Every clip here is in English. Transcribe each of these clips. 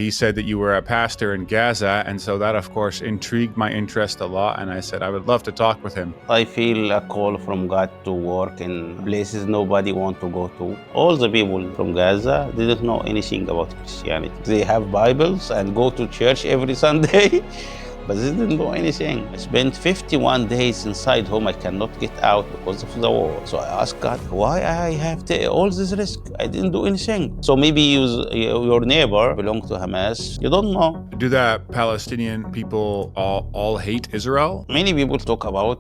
He said that you were a pastor in Gaza, and so that, of course, intrigued my interest a lot, and I said I would love to talk with him. I feel a call from God to work in places nobody want to go to. All the people from Gaza didn't know anything about Christianity. They have Bibles and go to church every Sunday, but they didn't know anything. I spent 51 days inside home. I cannot get out because of the war. So I asked God, why I have all this risk? I didn't do anything. So maybe your neighbor belong to Hamas. You don't know. Do the Palestinian people all hate Israel? Many people talk about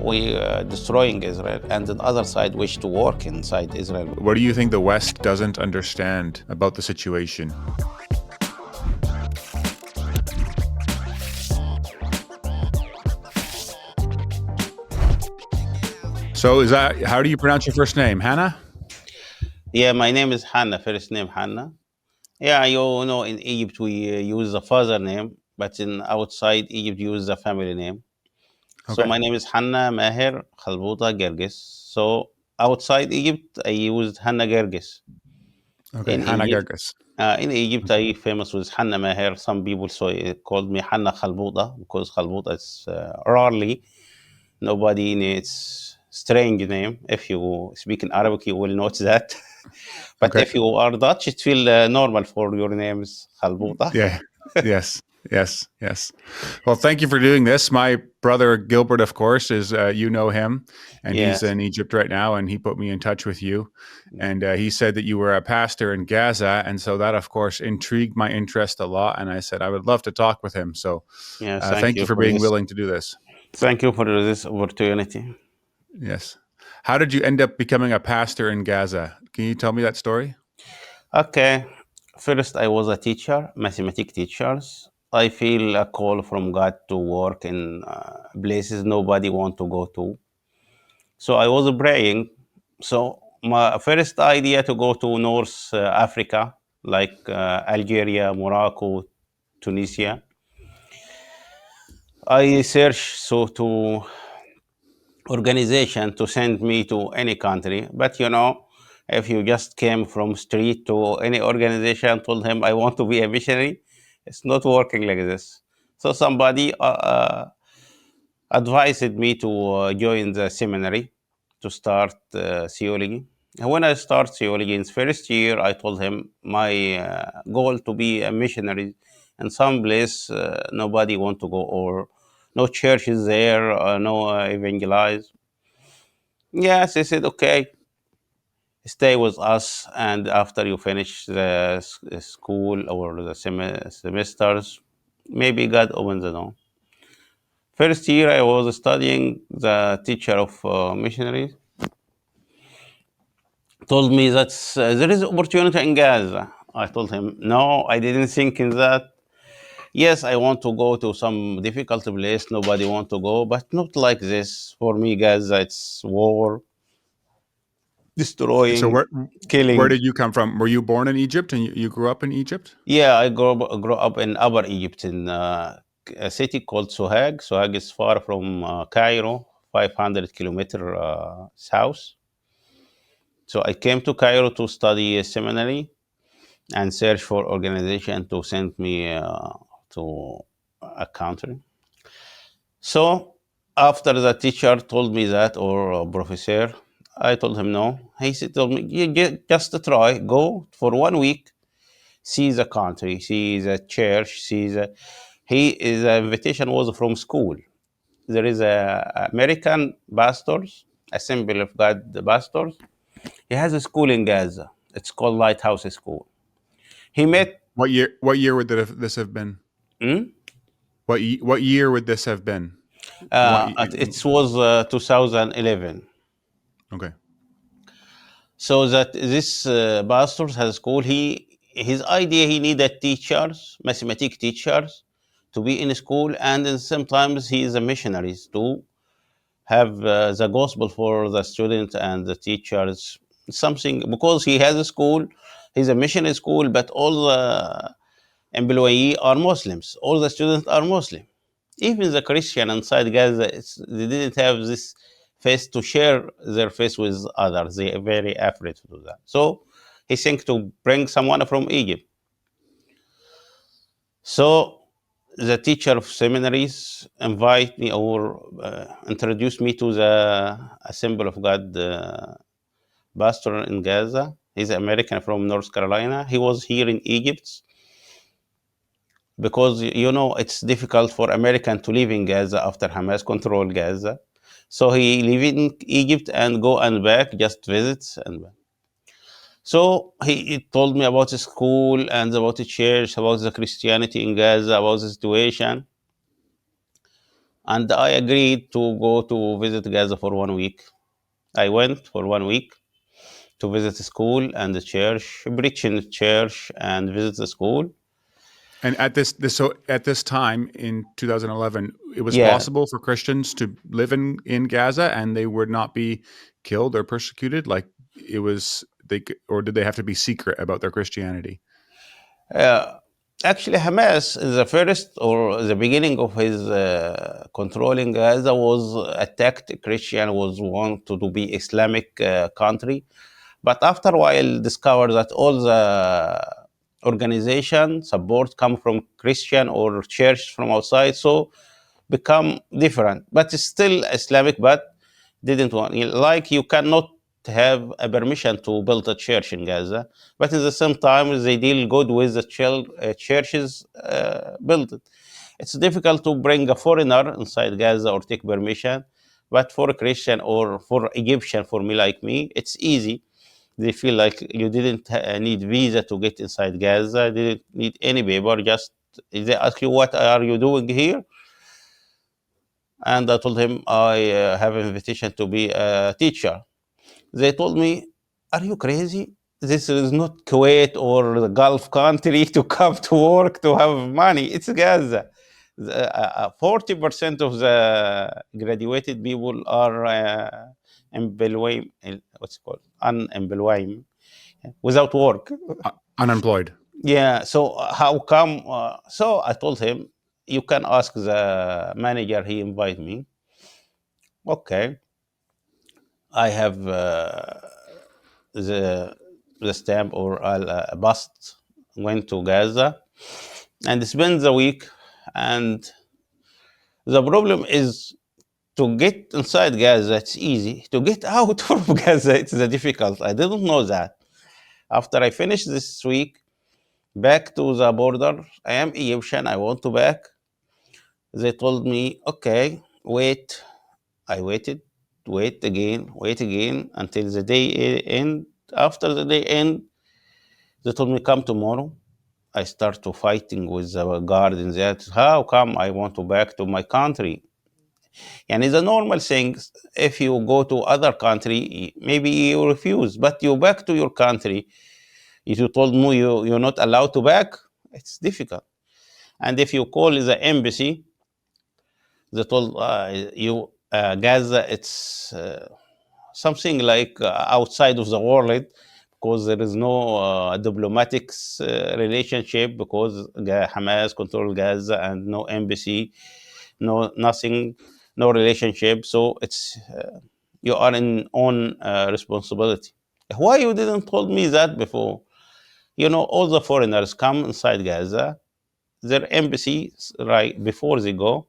we destroying Israel, and the other side wish to work inside Israel. What do you think the West doesn't understand about the situation? So how do you pronounce your first name? Hanna? Yeah, my name is Hanna, first name Hanna. Yeah, you know, in Egypt we use the father name, but in outside Egypt use the family name. So Okay. my name is Hanna Maher Khalbuta Gerges. So outside Egypt I used Hanna Gerges. Okay, Hanna Gerges. In Egypt I famous with Hanna Maher. Some people called me Hanna Khalbuta because Khalbuta is rarely nobody in its strange name. If you speak in Arabic, you will notice that. But Okay. if you are Dutch, it will normal for your names, Khalbuta. Yeah. Yes. Yes. Yes. Well, thank you for doing this. My brother Gilbert, of course, is you know him, and he's Yes. in Egypt right now, and he put me in touch with you. And he said that you were a pastor in Gaza, and so that, of course, intrigued my interest a lot. And I said I would love to talk with him. So, Yeah. Thank thank you you for for being this. willing to do this. Thank you for this opportunity. Yes. How did you end up becoming a pastor in Gaza? Can you tell me that story? Okay. First, I was a teacher, mathematics teachers. I feel a call from God to work in places nobody want to go to. So I was praying. So my first idea to go to North Africa, like Algeria, Morocco, Tunisia. I searched to organization to send me to any country, but you know, if you just came from street to any organization, told him I want to be a missionary, it's not working like this. So somebody advised me to join the seminary to start theology. And when I start theology in first year, I told him my goal to be a missionary in some place nobody want to go, or no church is there, no evangelize. Yes, he said, okay, stay with us. And after you finish the school or the semesters, maybe God opens the door. First year, I was studying. The teacher of missionaries told me that there is opportunity in Gaza. I told him, no, I didn't think in that. Yes, I want to go to some difficult place. Nobody want to go, but not like this. For me, Gaza, it's war, So destroying, where killing. did you come from? Were you born in Egypt and you grew up in Egypt? Yeah, I grew up in Upper Egypt in a city called Sohag. Sohag is far from Cairo, 500 kilometer south. So I came to Cairo to study a seminary and search for organization to send me to a country. So after the teacher told me that, or a professor, I told him no. He said, told me, just try, go for 1 week, see the country, see the church, see the. The invitation was from school. There is a American pastors, Assembly of God pastors. He has a school in Gaza. It's called Lighthouse School. He met. What year would this have been? Hmm? What year would this have been? What? It was 2011. Okay. So that this pastor has a school. His idea he needed teachers, mathematics teachers, to be in school, and then sometimes he is a missionary to have the gospel for the students and the teachers. Something because he has a school, he's a missionary school, but all the employees are Muslims. All the students are Muslim. Even the Christian inside Gaza, they didn't have this faith to share their faith with others. They are very afraid to do that. So he thinks to bring someone from Egypt. So the teacher of seminaries invite me or introduce me to the Assembly of God pastor in Gaza. He's American from North Carolina. He was here in Egypt because it's difficult for American to live in Gaza after Hamas control Gaza. So he live in Egypt and go and back, just visits and back. So he told me about the school and about the church, about the Christianity in Gaza, about the situation. And I agreed to go to visit Gaza for 1 week. I went for 1 week to visit the school and the church, preach in the church and visit the school. And at this time in 2011, it was Yeah. possible for Christians to live in Gaza and they would not be killed or persecuted. Like it was or did they have to be secret about their Christianity? Uh, Actually, Hamas, in the first or the beginning of his controlling Gaza, was attacked. Christian was want to be Islamic country, but after a while, discovered that all the organization support come from Christian or church from outside, so become different. But it's still Islamic, but didn't want like you cannot have a permission to build a church in Gaza, but at the same time they deal good with the churches built it. It's difficult to bring a foreigner inside Gaza or take permission, but for a Christian or for Egyptian, for me like me, it's easy. They feel like you didn't need visa to get inside Gaza, didn't need any paper, just they ask you what are you doing here, and I told him I have an invitation to be a teacher. They told me, "Are you crazy? This is not Kuwait or the Gulf country to come to work to have money. It's Gaza. 40% of the graduated people are employed, what's it called? Unemployed, without work. Unemployed. Yeah, so how come? So I told him, you can ask the manager, he invited me. Okay, I have the stamp or a bus, went to Gaza and spent the week. And the problem is to get inside Gaza, it's easy. To get out from Gaza, it's the difficult. I didn't know that. After I finished this week, back to the border, I am Egyptian, I want to back. They told me, okay, wait. I wait again until the day end. After the day end, they told me, come tomorrow. I start to fighting with the guardians. That how come I want to back to my country? And it's a normal thing. If you go to other country, maybe you refuse, but you back to your country. If you told me you're not allowed to back, it's difficult. And if you call the embassy, they told you Gaza, it's something like outside of the world because there is no diplomatic relationship because Hamas control Gaza and no embassy, no nothing, no relationship. So it's you are in own responsibility. Why you didn't told me that before? All the foreigners come inside Gaza, their embassy right before they go,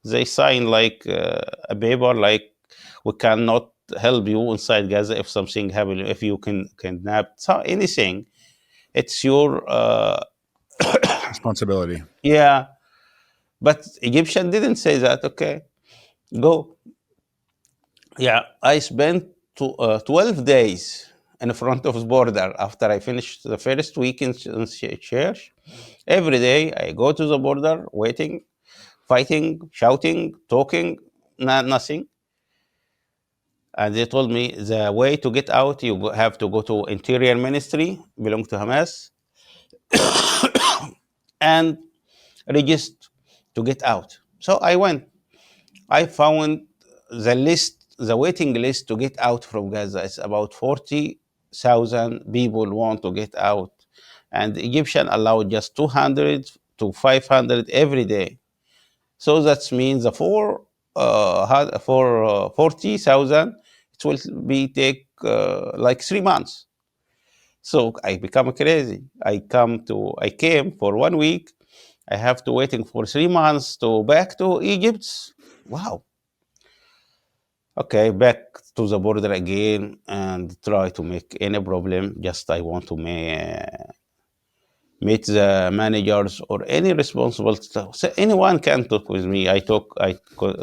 they sign like a paper like we cannot help you inside Gaza if something happen, if you can kidnap, so anything. It's your Responsibility. yeah. But Egyptian didn't say that. Okay, go. Yeah, I spent 12 days in front of the border after I finished the first week in church. Every day I go to the border, waiting, fighting, shouting, talking, nothing. And they told me the way to get out, you have to go to Interior Ministry, belong to Hamas, and register to get out. So I went. I found the list, the waiting list to get out from Gaza. It's about 40,000 people want to get out, and the Egyptian allowed just 200 to 500 every day. So that means the for 40,000, it will be take like 3 months. So I become crazy. I came for 1 week. I have to waiting for 3 months to back to Egypt. Wow. Okay, back to the border again and try to make any problem. Just I want to meet the managers or any responsible staff. So anyone can talk with me. I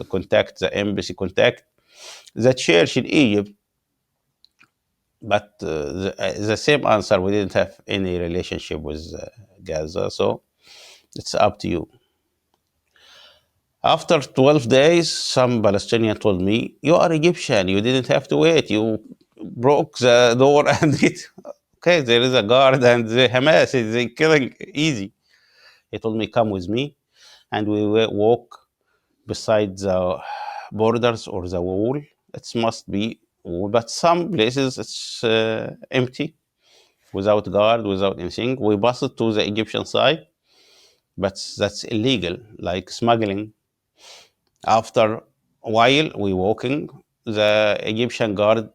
contact the embassy, contact the church in Egypt, but the same answer. We didn't have any relationship with Gaza, so it's up to you. After 12 days, some Palestinian told me, "You are Egyptian. You didn't have to wait. You broke the door and it." Okay, there is a guard and the Hamas is they killing easy. He told me, "Come with me," and we will walk beside the borders or the wall. It must be wall, but some places it's empty, without guard, without anything. We passed to the Egyptian side, but that's illegal, like smuggling. After a while, we walking. The Egyptian guard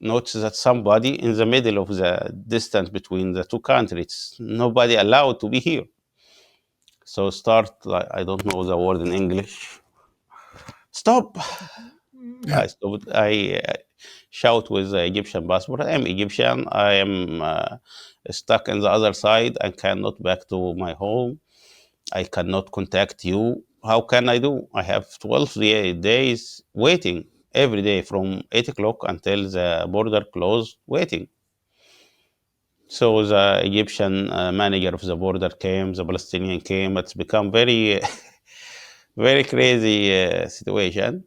noticed that somebody in the middle of the distance between the two countries. Nobody allowed to be here. So start like I don't know the word in English. Stop! Yeah. I stopped. I shout with the Egyptian passport. I am Egyptian. I am stuck on the other side. I cannot back to my home. I cannot contact you. How can I do? I have 12 days waiting every day from 8 o'clock until the border closed, waiting. So the Egyptian manager of the border came, the Palestinian came. It's become very, very crazy situation.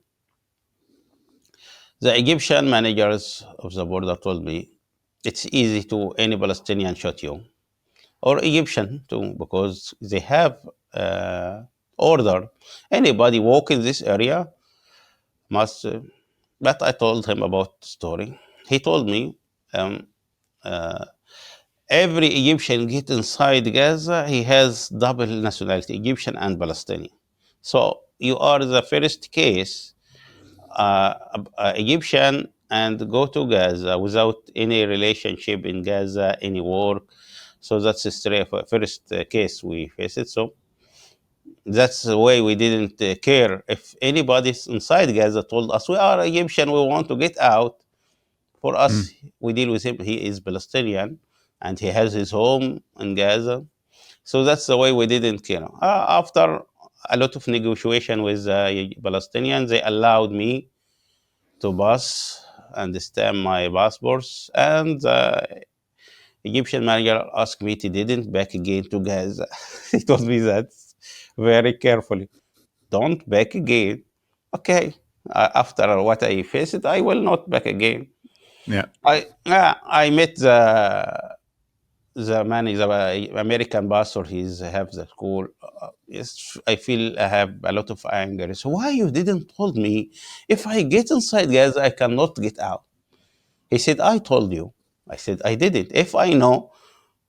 The Egyptian managers of the border told me it's easy to any Palestinian shot you or Egyptian too because they have order. Anybody walk in this area must. But I told him about the story. He told me um, uh, every Egyptian get inside Gaza, he has double nationality, Egyptian and Palestinian. So you are the first case Egyptian and go to Gaza without any relationship in Gaza, any work. So that's the first case we face it. So that's the way we didn't care. If anybody inside Gaza told us we are Egyptian, we want to get out. For Mm. us, we deal with him. He is Palestinian and he has his home in Gaza. So that's the way we didn't care. After a lot of negotiation with Palestinians, they allowed me to pass and stamp my passports. And the Egyptian manager asked me to didn't back again to Gaza. He told me that very carefully. Don't back again. Okay. After what I faced, I will not back again. Yeah. I met the man is a American pastor. He's have the school. Yes, I feel I have a lot of anger. So why you didn't told me if I get inside Gaza I cannot get out? He said I told you. I said I didn't. If I know,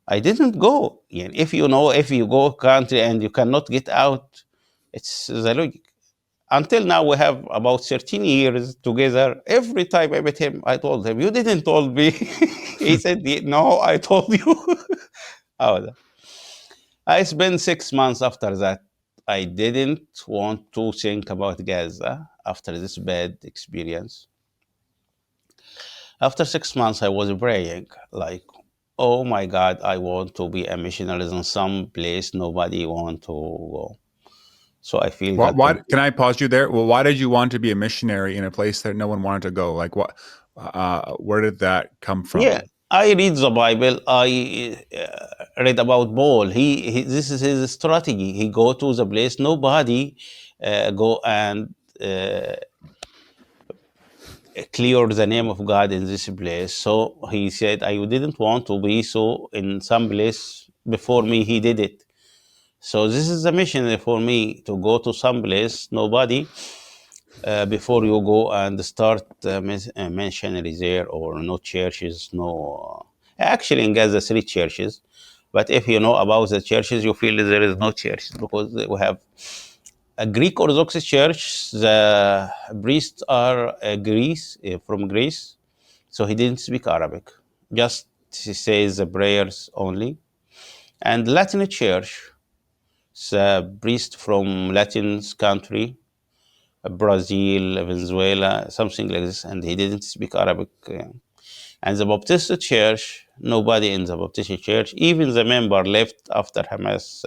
I didn't go. Yeah, if you know, if you go country and you cannot get out, it's the logic. Until now, we have about 13 years together. Every time I met him, I told him, "You didn't told me." He said, "No, I told you." Oh, I spent 6 months after that. I didn't want to think about Gaza after this bad experience. After 6 months, I was praying, like, oh my God, I want to be a missionary in some place nobody want to go. So I feel What? that, Why? Can I pause you there? Well, why did you want to be a missionary in a place that no one wanted to go? Like, what? Where did that come from? yeah, I read the Bible. I read about Paul. This is his strategy. He go to the place nobody go and clear the name of God in this place. So he said, I didn't want to be so in some place before me. He did it. So this is the mission for me to go to some place nobody before you go and start missionary there or no churches, no. Actually, in Gaza, three churches. But if you know about the churches, you feel there is no churches because we have a Greek Orthodox Church. The priests are Greece from Greece, so he didn't speak Arabic. Just he says the prayers only. And Latin Church, It's a priest from Latin country, Brazil, Venezuela, something like this, and he didn't speak Arabic. And the Baptist church, nobody in the Baptist church, even the member left after Hamas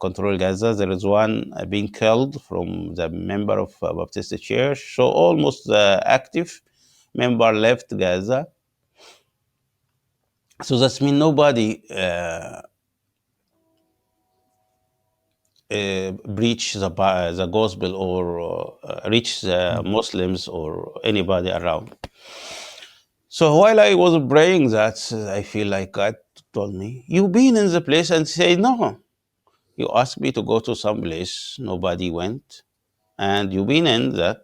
control Gaza. There is one being killed from the member of Baptist church. So almost the active member left Gaza. So that means nobody preach the gospel or reach the Muslims or anybody around. So while I was praying that, I feel like God told me, "You've been in the place," and say, "No, you asked me to go to some place, nobody went, and you've been in that."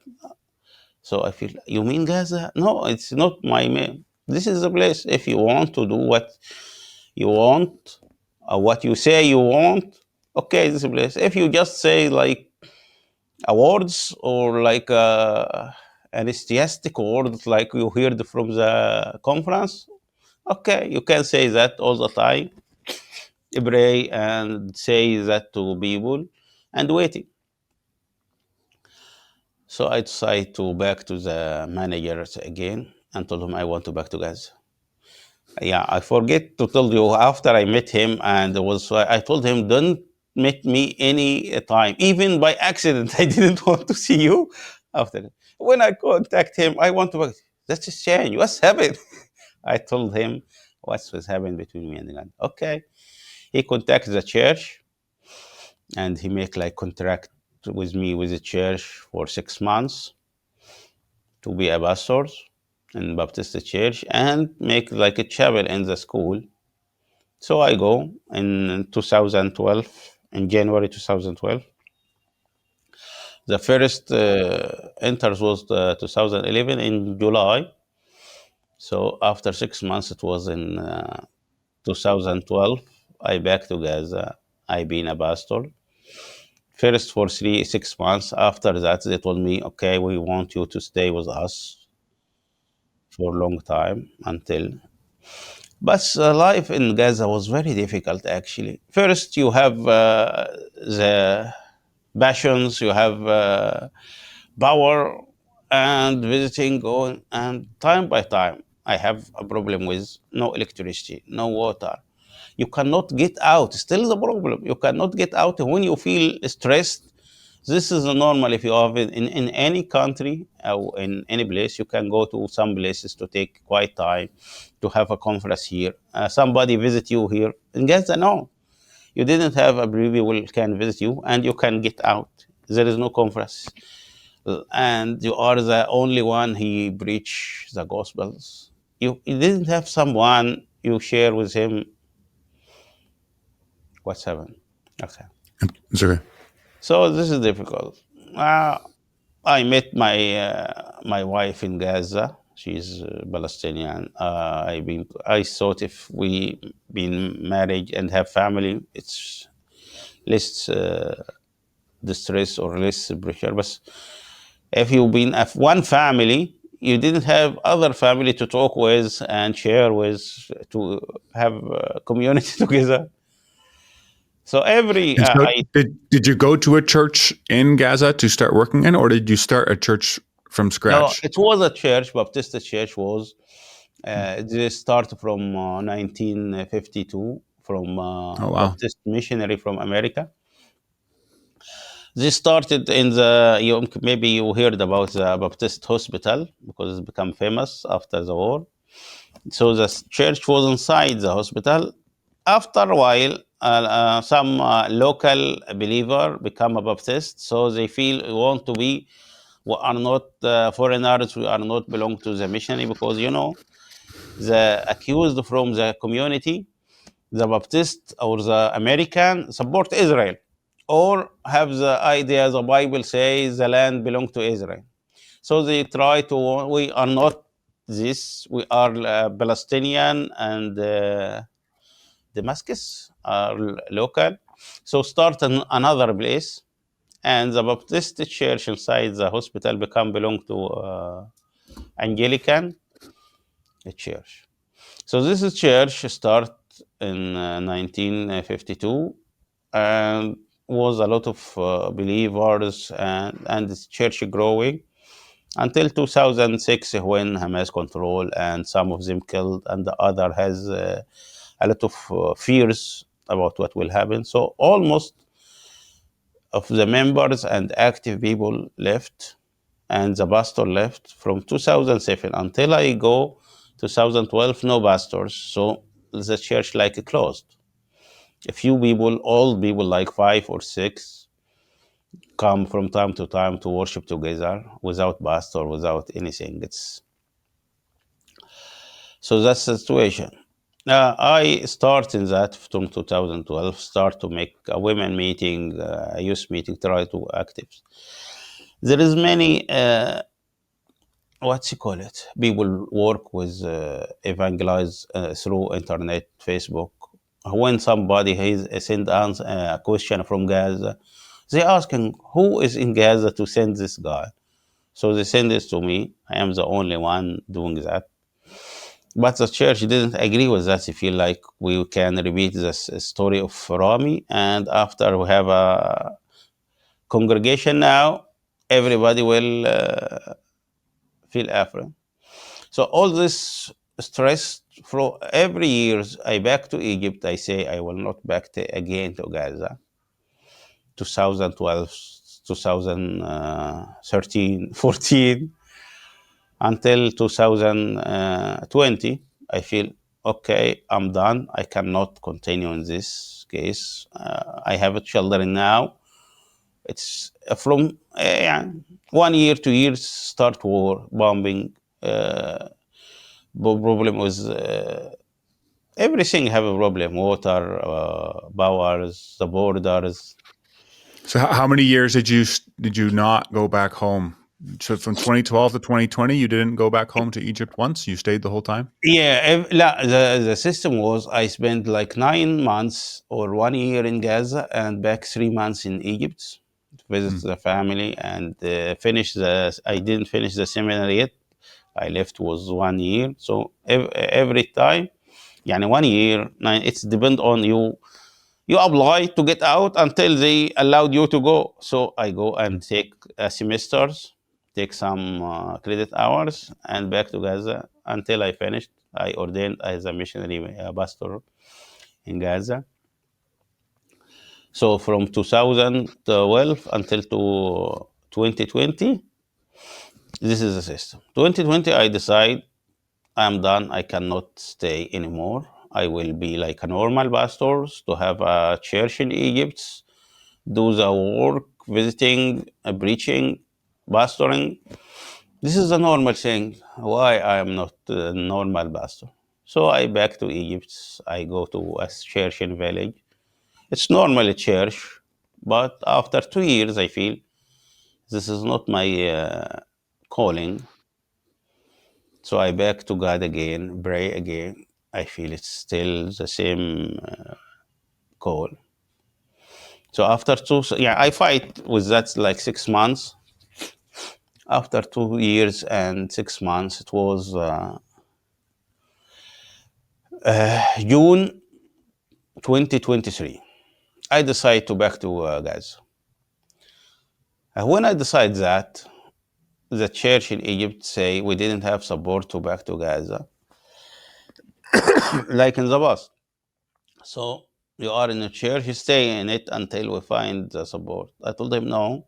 So I feel, "You mean Gaza? No, it's not my name. This is the place. If you want to do what you want, what you say you want, okay, this is the place. If you just say like awards or like anesthetic words like you heard from the conference, okay, you can say that all the time, pray and say that to people and waiting." So I decided to back to the managers again and told him I want to back to Gaza. Yeah, I forget to tell you after I met him and was I told him don't meet me any time, even by accident. I didn't want to see you after. When I contact him, I want to back. That's a change. What's happened? I told him what was happening between me and God. Okay. He contacted the church and he make like contract with me with the church for 6 months to be a pastor in Baptist church and make like a chapel in the school. So I go in 2012, in January 2012. The first enters was 2011 in July. So after 6 months, it was in 2012. I back to Gaza. I been a pastor. First for 6 months. After that, they told me, okay, we want you to stay with us for a long time until. But life in Gaza was very difficult, actually. First, you have the passions, you have power and visiting, going, and time by time, I have a problem with no electricity, no water. You cannot get out. Still the problem. You cannot get out when you feel stressed. This is normal if you have it in any country or in any place. You can go to some places to take quiet time, to have a conference here. Somebody visit you here. In Gaza, no. You didn't have a preview can visit you and you can get out. There is no conference. And you are the only one he preach the gospels. You didn't have someone you share with him what's happened. Okay. It's okay. So this is difficult. Uh, I met my wife in Gaza. She's Palestinian. I thought if we been married and have family, it's less distress or less pressure. But if you've been of one family, you didn't have other family to talk with and share with to have community together. So every And so, I did you go to a church in Gaza to start working in, or did you start a church from no, scratch? it was a church. Baptist church was. They start from 1952 from Oh wow. Baptist missionary from America. They started in the maybe you heard about the Baptist hospital because it's become famous after the war. So the church was inside the hospital. After a while, some local believer become a Baptist, so they feel we want to be. We are not foreigners. We are not belong to the missionary because the accused from the community, the Baptist or the American, support Israel or have the idea the Bible says the land belong to Israel. So they try to, we are not this, we are Palestinian and Damascus are local. So start another place and the Baptist church inside the hospital become belong to Anglican church. So this is church start in 1952 and was a lot of believers, and this church growing until 2006 when Hamas control and some of them killed, and the other has a lot of fears about what will happen. So almost of the members and active people left, and the pastor left from 2007 until I go 2012. No pastors, so the church like closed. A few people, old people like five or six, come from time to time to worship together without pastor, without anything. It's so that's the situation. I start in that from 2012. Start to make a women meeting, a youth meeting. Try to active. There is many what's you call it? People work with evangelize through internet, Facebook. When somebody has send us a question from Gaza, they asking who is in Gaza to send this guy. So they send this to me. I am the only one doing that. But the church didn't agree with that. They feel like we can repeat this story of Rami, and after we have a congregation now, everybody will feel afraid. So all this stress for every years, I back to Egypt. I say I will not back again to Gaza. 2012, 2013, 14, until 2020. I feel okay. I'm done. I cannot continue in this case. I have children now. It's from yeah, 1 year, 2 years start war bombing. Uh, problem with everything have a problem. Water, powers, the borders. So how many years did you not go back home? So from 2012 to 2020, you didn't go back home to Egypt once. You stayed the whole time. Yeah, لا, the system was I spent like 9 months or 1 year in Gaza and back 3 months in Egypt to visit Hmm. the family and finish the. I didn't finish the seminary yet. I left was 1 year. So every time, يعني 1 year. It's depend on you. You apply to get out until they allowed you to go. So I go and take semesters, take some credit hours, and back to Gaza until I finished. I ordained as a missionary pastor in Gaza. So from 2012 until to 2020, this is the system. 2020, I decide I'm done. I cannot stay anymore. I will be like a normal pastor to have a church in Egypt, do the work, visiting, preaching, pastoring. This is a normal thing. Why I am not a normal pastor? So I back to Egypt. I go to a church in village. It's normal church, but after 2 years, I feel this is not my calling. So I back to God again, pray again. I feel it's still the same call. So after two, yeah, I fight with that like 6 months. After 2 years and 6 months, it was June 2023. I decide to back to Gaza. When I decide that, the church in Egypt say we didn't have support to back to Gaza, like in the past. So you are in a church, you stay in it until we find the support. I told him no.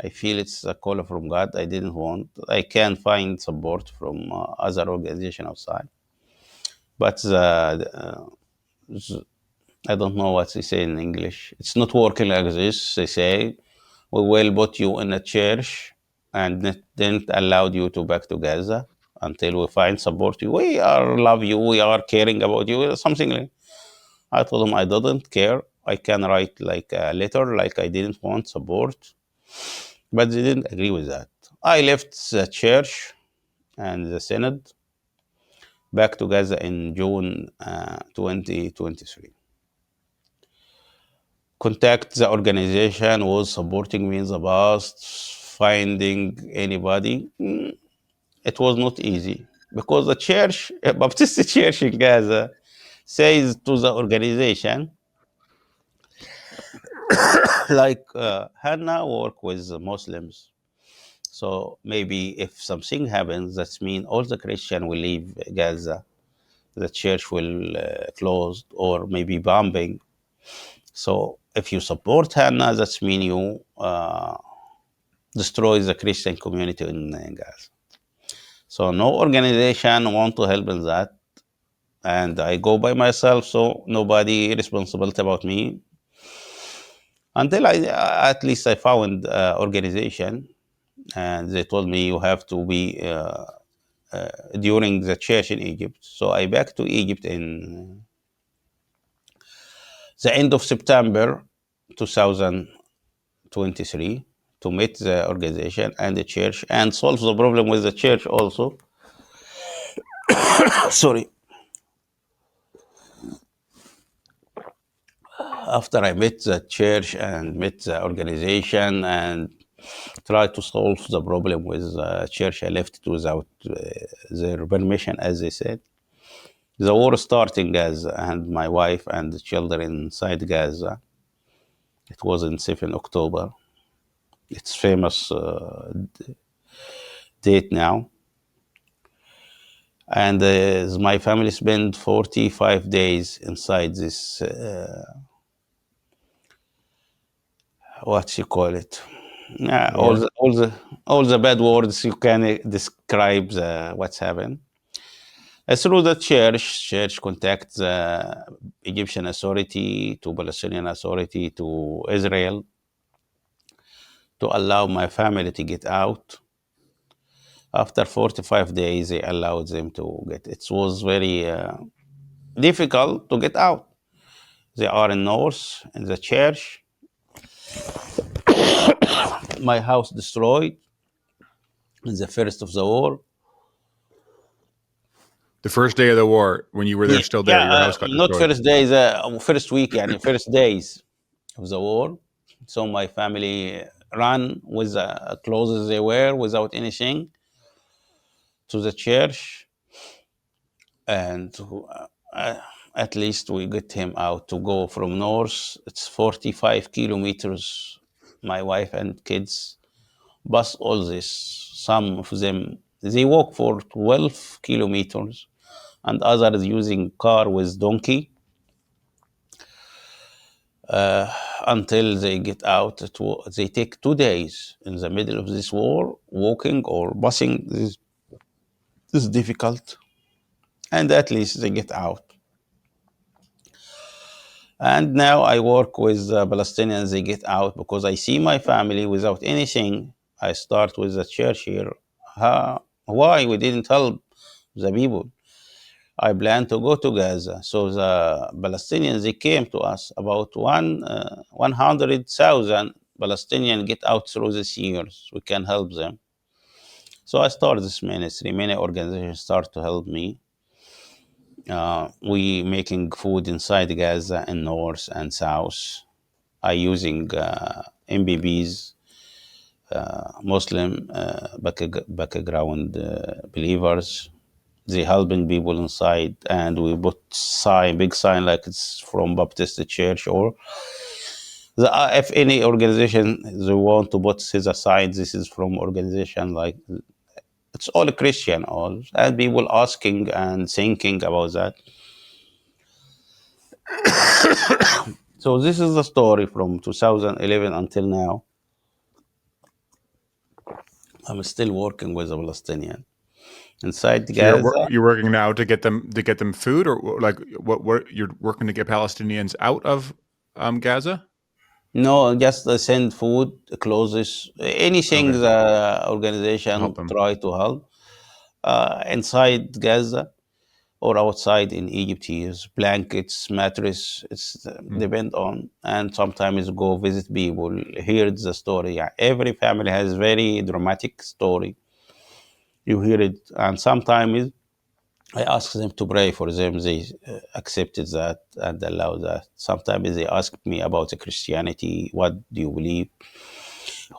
I feel it's a call from God. I didn't want. I can find support from other organization outside, but I don't know what they say in English. It's not working like this. They say we will put you in a church and didn't allow you to back to Gaza until we find support you. We are love you. We are caring about you. Something like. I told them I didn't care. I can write like a letter, like I didn't want support, but they didn't agree with that. I left the church and the synod back to Gaza in June 2023. Contact the organization was supporting me in the past, finding anybody. It was not easy because the church, Baptist church in Gaza, says to the organization, Like Hannah work with the Muslims. So maybe if something happens, that means all the Christian will leave Gaza. The church will close or maybe bombing. So if you support Hannah, that means you destroy the Christian community in Gaza. So no organization want to help in that, and I go by myself, so nobody responsible about me until I at least I found organization, and they told me you have to be during the church in Egypt. So I back to Egypt in the end of September 2023 to meet the organization and the church and solve the problem with the church also. Sorry. After I met the church and met the organization and tried to solve the problem with the church, I left it without their permission, as they said. The war started in Gaza, and my wife and the children inside Gaza. It was in 7 October. It's famous date now. And my family spent 45 days inside this, what you call it? Yeah, War. all the bad words you can describe what's happened. Through the church contact the Egyptian authority to Palestinian authority to Israel to allow my family to get out. After 45 days, they allowed them to get. It was very difficult to get out. They are in north in the church. My house destroyed in the first of the war. The first day of the war, when you were there, still there, Yeah, your house got not destroyed. first days, first week, and first days of the war. So my family ran with the clothes they wear without anything to the church, and at least we get him out to go from north. It's 45 kilometers. My wife and kids bus all this. Some of them they walk for 12 kilometers, and others using car with donkey until they get out. They take 2 days in the middle of this war, walking or busing. This is difficult, and at least they get out. And now I work with Palestinians. They get out because I see my family without anything. I start with the church here. Why we didn't help the people? I plan to go to Gaza. So the Palestinians, they came to us about 100,000 Palestinians get out through these years. We can help them. So I started this ministry. Many organizations start to help me. We making food inside Gaza in north and south. I using MBBs, Muslim background believers. They helping people inside, and we put big sign like it's from Baptist church or if any organization they want to put his aside, this is from organization like it's all Christian, all and people asking and thinking about that. So this is the story from 2011 until now. I'm still working with a Palestinian inside So you're Gaza. you're working now to get them food, or like what you're working to get Palestinians out of Gaza? No, just send food, clothes, anything Okay, the to help organization them. try to help inside Gaza or outside in Egypt. Use blankets, mattress. It's Mm. depend on, and sometimes go visit people. Hear the story. Yeah, every family has very dramatic story. You hear it, and sometimes I ask them to pray for them. They accepted that and allow that. Sometimes they ask me about the Christianity. What do you believe?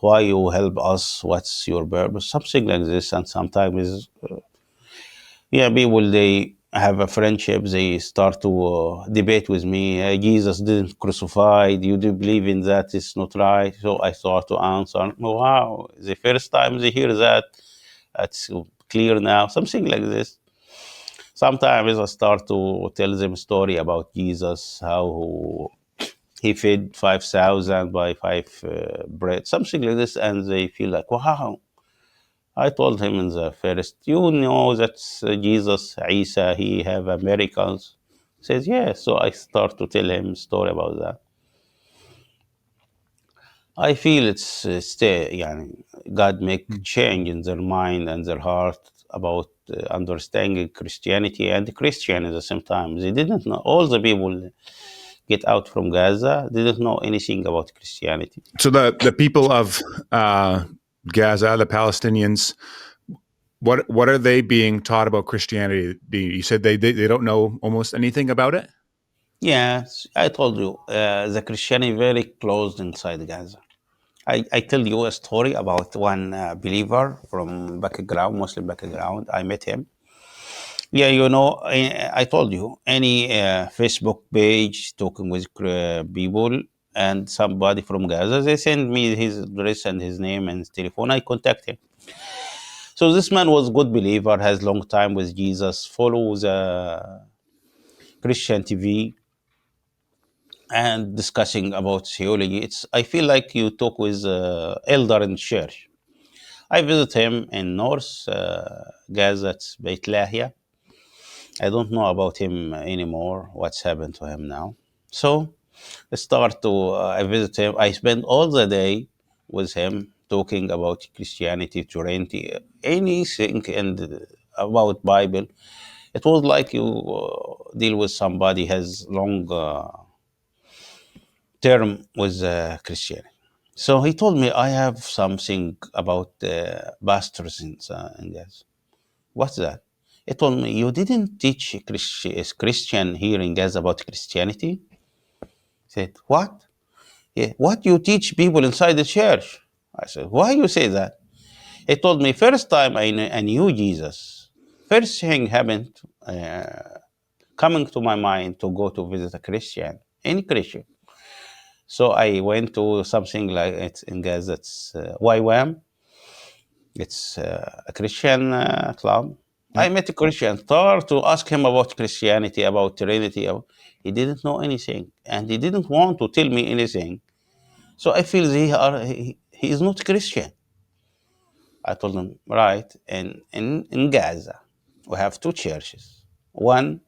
Why you help us? What's your purpose? Something like this. And sometimes, yeah, people they have a friendship. They start to debate with me. Jesus didn't crucified. You do believe in that? It's not right. So I start to answer. Wow, the first time they hear that, that's clear now. Something like this. Sometimes I start to tell them story about Jesus, how he fed 5,000 by five bread, something like this, and they feel like, wow. I told him in the first, you know that Jesus, Isa, he have miracles. He says, yeah. So I start to tell him story about that. I feel it's يعني, God make change in their mind and their heart about understanding Christianity and Christian at the same time. They didn't know. All the people get out from Gaza didn't know anything about Christianity. So the people of uh, Gaza, the Palestinians, what are they being taught about Christianity? You said they don't know almost anything about it. Yes, I told you, the Christianity very closed inside Gaza. I tell you a story about one believer from background, Muslim background. I met him. Yeah, you know, I told you, any Facebook page talking with people and somebody from Gaza, they send me his address and his name and his telephone. I contact him. So this man was good believer, has long time with Jesus, follows Christian TV and discussing about theology. It's I feel like you talk with elder in church. I visit him in North Gaza, it's Beit Lahia. I don't know about him anymore. What's happened to him now? So I start to I visit him. I spend all the day with him talking about Christianity, Trinity, anything, and about Bible. It was like you deal with somebody has long term with Christianity. So he told me I have something about pastors in Gaza. What's that? He told me, you didn't teach Christian here in Gaza about Christianity? I said, what? Yeah, what you teach people inside the church? I said, why you say that? He told me, first time I knew Jesus, first thing happened, coming to my mind to go to visit a Christian, any Christian. So I went to something like it's in Gaza, it's YWAM. It's a Christian club. I Yep. met a Christian. Start to ask him about Christianity, about Trinity. He didn't know anything, and he didn't want to tell me anything. So I feel he is not Christian. I told him, right, in Gaza, we have two churches. One,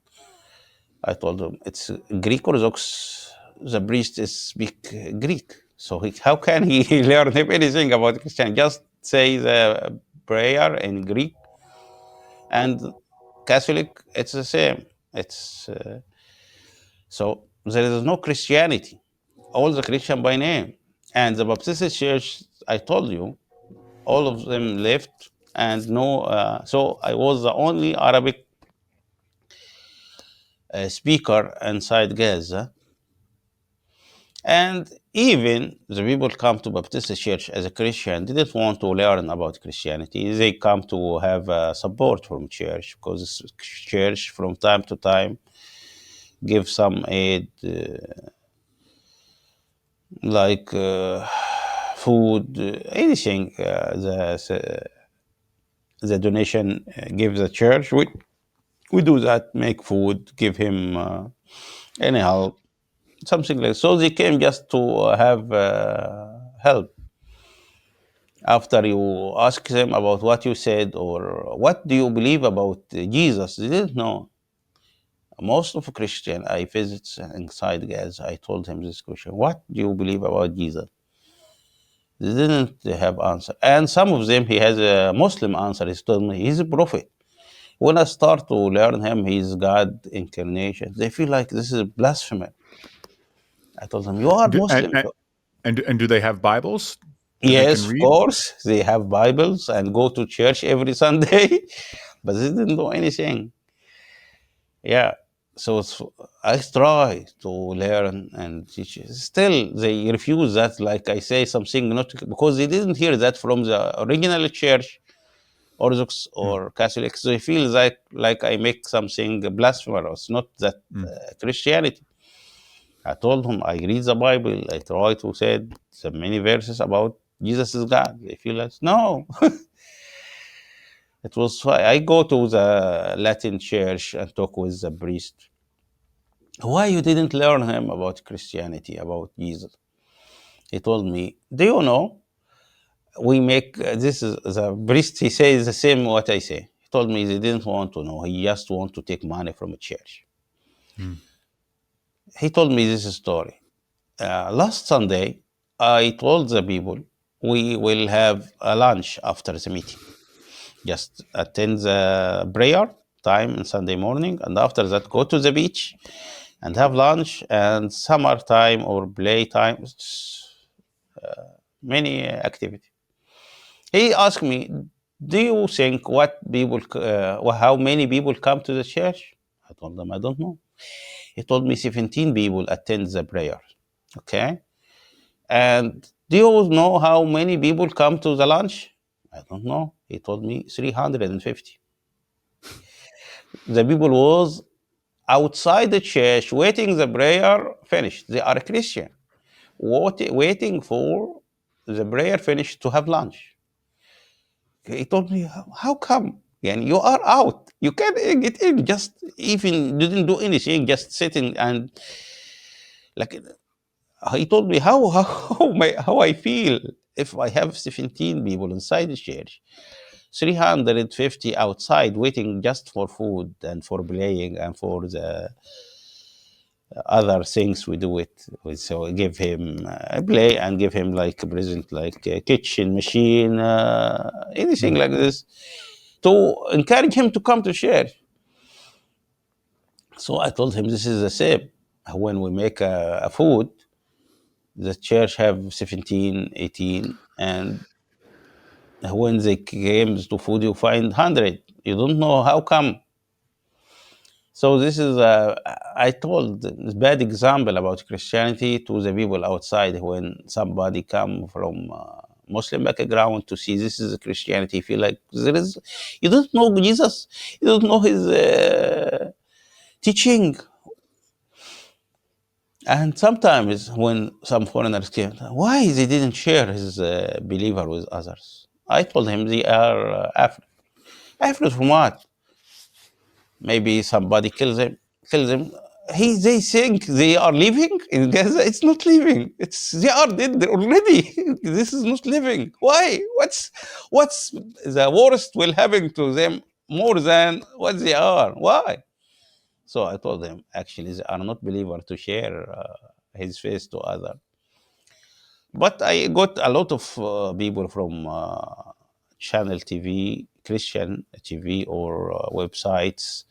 I told him, it's Greek Orthodox. The priest speak Greek. So how can he learn anything about Christian? Just say the prayer in Greek, and Catholic, it's the same. It's so there is no Christianity. All the Christian by name, and the Baptist Church. I told you, all of them left, and no. So I was the only Arabic speaker inside Gaza. And even the people come to Baptist Church as a Christian didn't want to learn about Christianity. They come to have support from church because church from time to time give some aid like food, anything. The donation give the church. We do that, make food, give him any help, something like. So they came just to have help. After you ask them about what you said or what do you believe about Jesus, they didn't know. Most of Christian I visit inside Gaza, I told him this question: what do you believe about Jesus? They didn't have answer, and some of them he has a Muslim answer. He told me he's a prophet. When I start to learn him, he's God incarnation. They feel like this is blasphemy. I told them you are Do, Muslim. and do they have Bibles that they can Yes, of read? course, they have Bibles and go to church every Sunday, but they didn't do anything. Yeah. So I try to learn and teach. Still, they refuse that. Like I say something not because they didn't hear that from the original church. Orthodox mm, or Catholic. So he feels like I make something blasphemous, not that mm, Christianity. I told him I read the Bible. I try to say some many verses about Jesus is God. They feel like no. It was I go to the Latin church and talk with the priest. Why you didn't learn him about Christianity, about Jesus? He told me, do you know we make this is the priest. He says the same what I say. He told me he didn't want to know. He just want to take money from a church. mm, He told me this story. Last Sunday, I told the people we will have a lunch after the meeting. Just attend the prayer time on Sunday morning, and after that, go to the beach and have lunch and summertime or playtime. Many activity. He asked me, "Do you think how many people come to the church?" I told him, "I don't know." He told me 17 people attend the prayer. Okay. And do you know how many people come to the lunch? I don't know. He told me 350. The people was outside the church waiting the prayer finished. They are Christian, waiting for the prayer finished to have lunch. He told me, how come? And you are out. You can't get in. Just even didn't do anything, just sitting and like he told me how I feel if I have 17 people inside the church, 350 outside waiting just for food and for playing and for the other things we do it with. So I give him a play and give him like a present, like a kitchen machine, anything mm, like this, to encourage him to come to share. So I told him this is the same. When we make a food, the church have 17, 18, and when they came to food, you find 100. You don't know how come. So this is I told a bad example about Christianity to the people outside when somebody come from Muslim background to see this is Christianity. Feel like there is, you don't know Jesus, you don't know his teaching. And sometimes when some foreigners came, why they didn't share his believer with others? I told him they are afraid. Afraid from what? Maybe somebody kills them. They think they are living in Gaza. It's not living. It's they are dead already. This is not living. Why? What's the worst will happen to them more than what they are? Why? So I told them actually they are not believer to share his faith to other. But I got a lot of people from channel TV, Christian TV, or websites.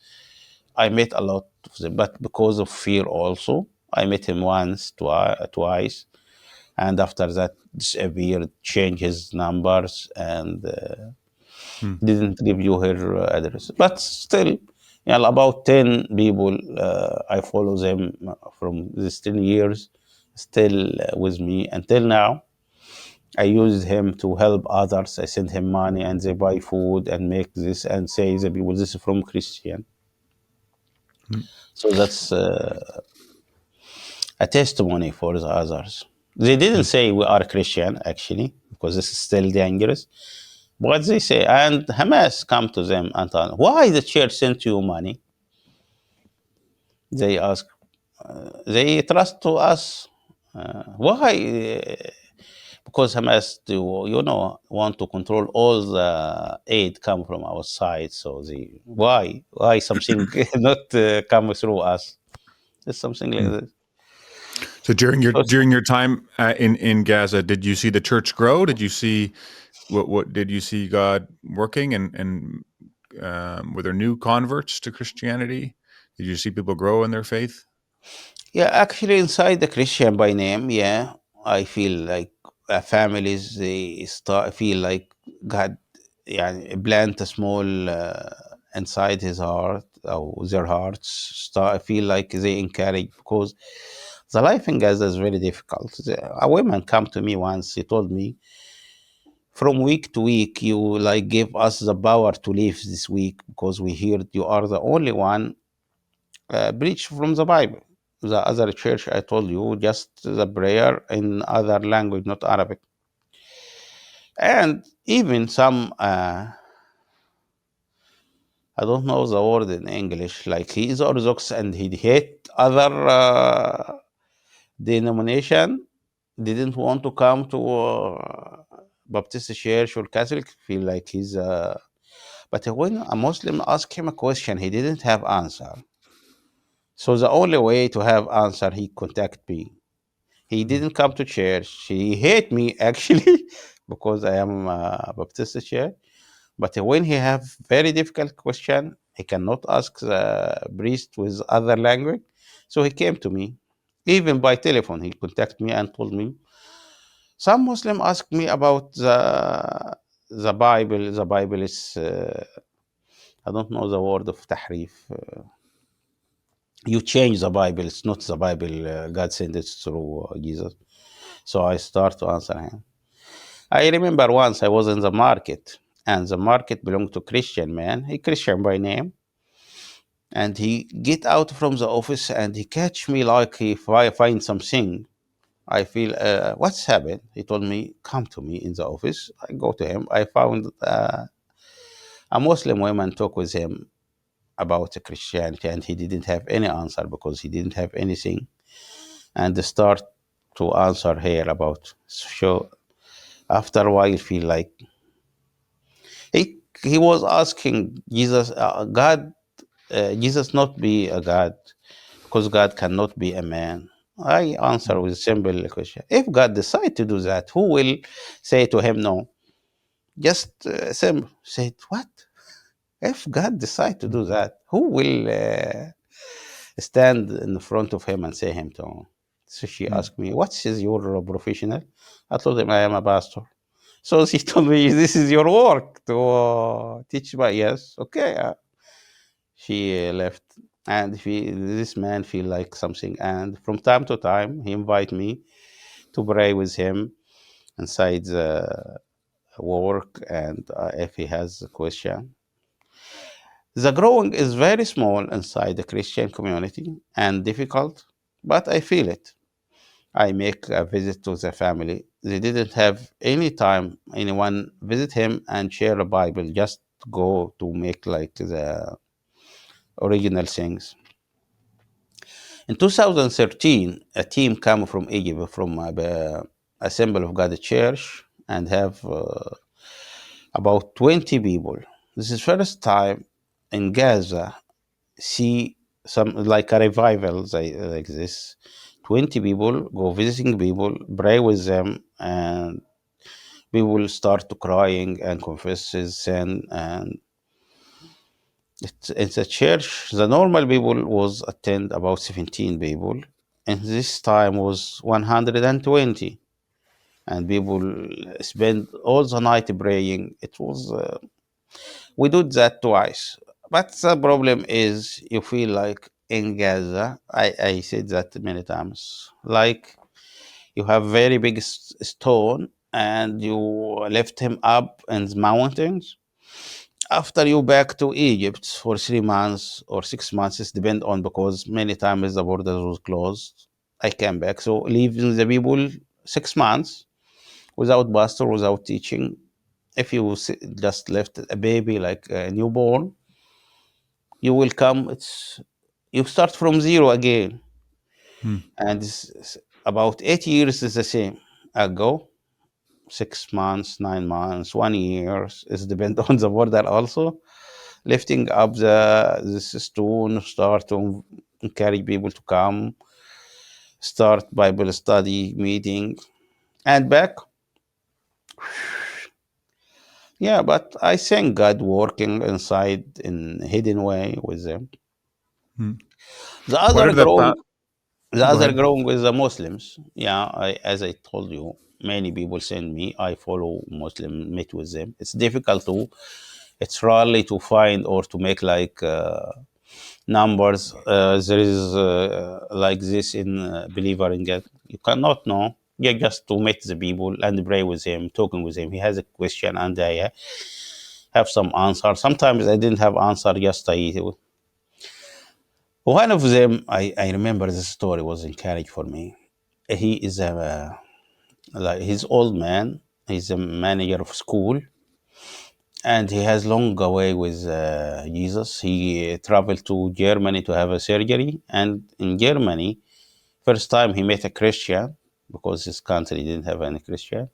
I met a lot of them, but because of fear also, I met him once, twice, and after that disappeared, changed his numbers, and mm. didn't give you her address. But still, about 10 people, I follow them from these 10 years, still with me until now. I use him to help others. I send him money and they buy food and make this and say the people this is from Christian. Mm. So that's a testimony for the others. They didn't Mm. say we are Christian actually because this is still dangerous. But they say, and Hamas come to them and tell, why the church sent you money? They ask, they trust to us. Why? Because Hamas do want to control all the aid come from our side. So why something not come through us? It's something like Mm. this. So So during your time in Gaza, did you see the church grow? Did you see what did you see God working and were there new converts to Christianity? Did you see people grow in their faith? yeah, actually, inside the Christian by name, yeah, I feel like families they start feel like God, yeah, plant a small inside his heart or their hearts. Start feel like they encourage because the life in Gaza is very difficult. A woman come to me once. She told me from week to week, you like give us the power to live this week because we heard you are the only one preach from the Bible. The other church, I told you, just the prayer in other language, not Arabic. And even some, I don't know the word in English, like he is Orthodox and he hate other denomination, didn't want to come to Baptist church or Catholic, feel like he's but when a Muslim asked him a question, he didn't have answer. So the only way to have answer, he contact me. He Mm. didn't come to church. He hate me actually because I am Baptist church. But when he have very difficult question, he cannot ask the priest with other language. So he came to me. Even by telephone, he contacted me and told me. Some Muslim asked me about the Bible. The Bible is I don't know the word of tahrif. You change the Bible. It's not the Bible. God sent it through Jesus. So I start to answer him. I remember once I was in the market, and the market belonged to Christian man. He Christian by name, and he get out from the office and he catch me like if I find something. I feel what's happened. He told me come to me in the office. I go to him. I found a Muslim woman talk with him about Christianity, and he didn't have any answer because he didn't have anything, and start to answer her about. So after a while, feel like he was asking Jesus, God, Jesus not be a God because God cannot be a man. I answer Mm. with simple question: if God decide to do that, who will say to him no? Just simple. Said what? If God decide to Mm. do that, who will stand in front of him and say him to? So she Mm. asked me, "What is your professional?" I told him I am a pastor. So she told me, "This is your work to teach my yes." Okay, she left, and this man feel like something. And from time to time, he invite me to pray with him inside the work, and if he has a question. The growing is very small inside the Christian community and difficult, but I feel it. I make a visit to the family. They didn't have any time anyone visit him and share a Bible, just go to make like the original things. In 2013, a team came from Egypt, from the Assembly of God Church, and have about 20 people. This is first time in Gaza see some like a revival like this. 20 people go visiting people, pray with them, and people start to crying and confess his sin. And it's a church. The normal people was attend about 17 people, and this time was 120. And people spend all the night praying. It was we did that twice. But the problem is you feel like in Gaza, I said that many times, like you have very big stone and you lift him up in the mountains. After you back to Egypt for 3 months or 6 months, it depend on because many times the border was closed. I came back. So leaving the people 6 months without pastor, without teaching. If you just left a baby like a newborn, you will come. It's you start from zero again, Mm. and about 8 years is the same ago. 6 months, 9 months, 1 year is depend on the border also. Lifting up the this stone, start to carry people to come, start Bible study meeting, and back. Yeah, but I think God working inside in hidden way with them. Mm. The What other are the growing The Go other ahead. growing with the Muslims. Yeah, as I told you, many people send me. I follow Muslim, meet with them. It's difficult to. It's rarely to find or to make like numbers. There is like this in believer in God. You cannot know. Yeah, just to meet the people and pray with him, talking with him. He has a question, and I have some answer. Sometimes I didn't have answer. Just one of them. I remember this story was encouraged for me. He is a like he's old man. He's a manager of school, and he has long away with Jesus. He traveled to Germany to have a surgery, and in Germany, first time he met a Christian because his country didn't have any Christian.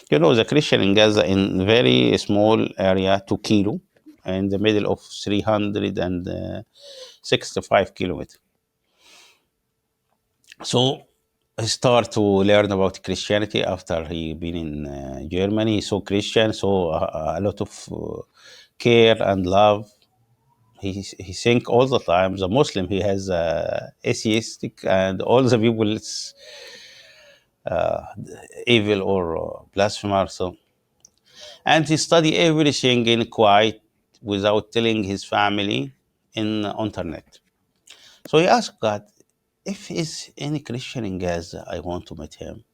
You know, the Christian in Gaza in very small area, 2 kilo, in the middle of 365 kilometers. So I start to learn about Christianity after he been in Germany. He saw Christian, saw a lot of care and love. He think all the time the Muslim he has atheistic and all the people it's evil or blasphemer. So and he study everything in quiet without telling his family in internet. So he asked God, if is any Christian in Gaza, I want to meet him.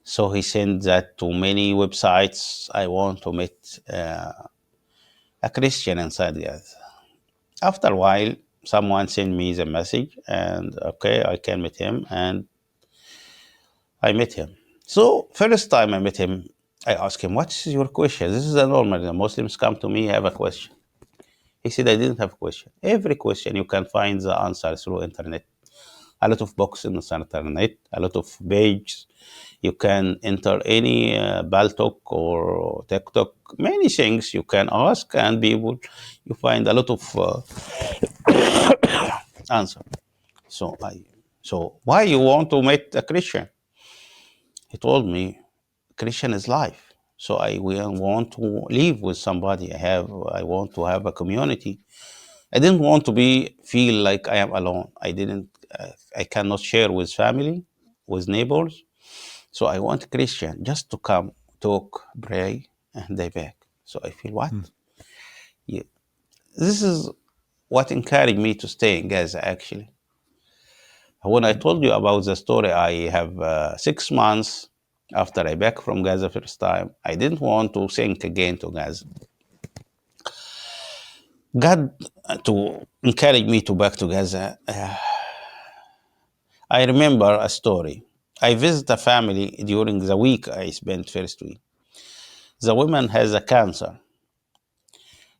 So he sent that to many websites. I want to meet a Christian inside Gaza. After a while, someone sent me the message, and okay, I can meet him, and I met him. So first time I met him, I asked him, "What's your question?" This is a normal. The Muslims come to me have a question. He said, "I didn't have a question. Every question you can find the answer through internet. A lot of books in the internet, a lot of pages. You can enter any Baltok or TikTok, many things you can ask, and people you find a lot of answer." So so why you want to meet a Christian? He told me, Christian is life. So I will want to live with somebody. I want to have a community. I didn't want to be feel like I am alone. I cannot share with family, with neighbors. So I want Christian just to come, talk, pray, and they back. So I feel what? Mm. Yeah. This is what encouraged me to stay in Gaza actually. When I told you about the story, I have 6 months after I back from Gaza first time. I didn't want to sink again to Gaza. God to encourage me to back to Gaza. I remember a story. I visit a family during the week I spent first week. The woman has a cancer.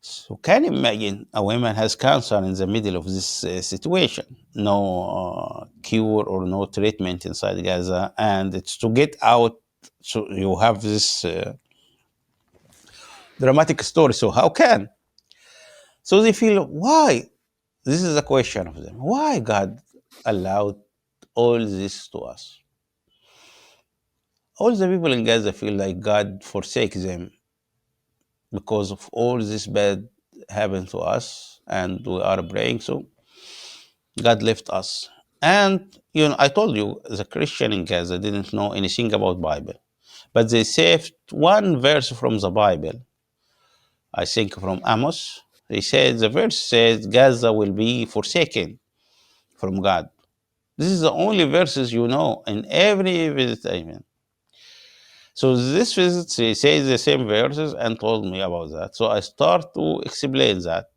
So can you imagine a woman has cancer in the middle of this situation? No cure or no treatment inside Gaza, and it's to get out. So you have this dramatic story. So how can? So they feel why? This is a question of them. Why God allowed all this to us? All the people in Gaza feel like God forsakes them because of all this bad happened to us, and we are praying. So God left us. And I told you the Christian in Gaza didn't know anything about Bible, but they saved one verse from the Bible. I think from Amos. They said the verse says Gaza will be forsaken from God. This is the only verses in every visit. Amen. So this visit he says the same verses and told me about that. So I start to explain that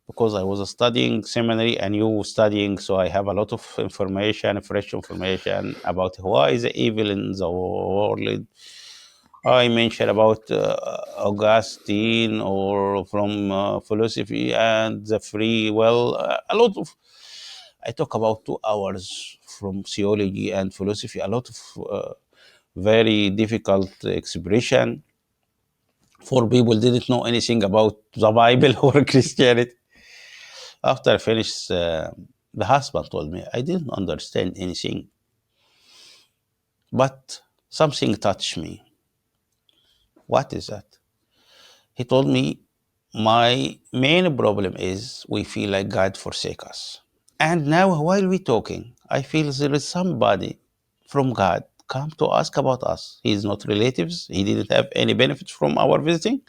because I was studying seminary and you studying, so I have a lot of information, fresh information about why is the evil in the world. I mentioned about Augustine or from philosophy and the free will. A lot of I talk about 2 hours from theology and philosophy. A lot of very difficult expression for people didn't know anything about the Bible or Christianity. After I finished, the husband told me, I didn't understand anything, but something touched me. What is that? He told me, my main problem is we feel like God forsake us. And now while we talking, I feel there is somebody from God come to ask about us. He is not relatives. He didn't have any benefit from our visiting,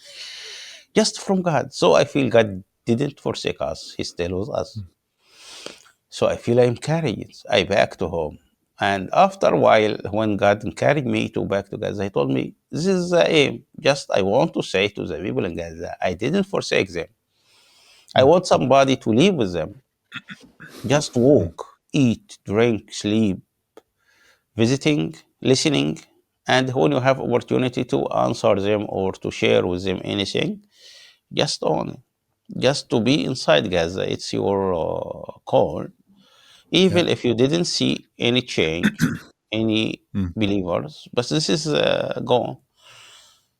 just from God. So I feel God didn't forsake us. He still with us. Mm. So I feel I'm encouraged. I back to home. And after a while, when God carried me to back to Gaza, He told me, "This is the aim. Just I want to say to the people in Gaza, I didn't forsake them. I Mm, want somebody to live with them. Just mm, walk, eat, drink, sleep, visiting, listening, and when you have opportunity to answer them or to share with them anything, just on it. Just to be inside Gaza. It's your call. yeah. Even if you didn't see any change, any Mm, believers, but this is gone.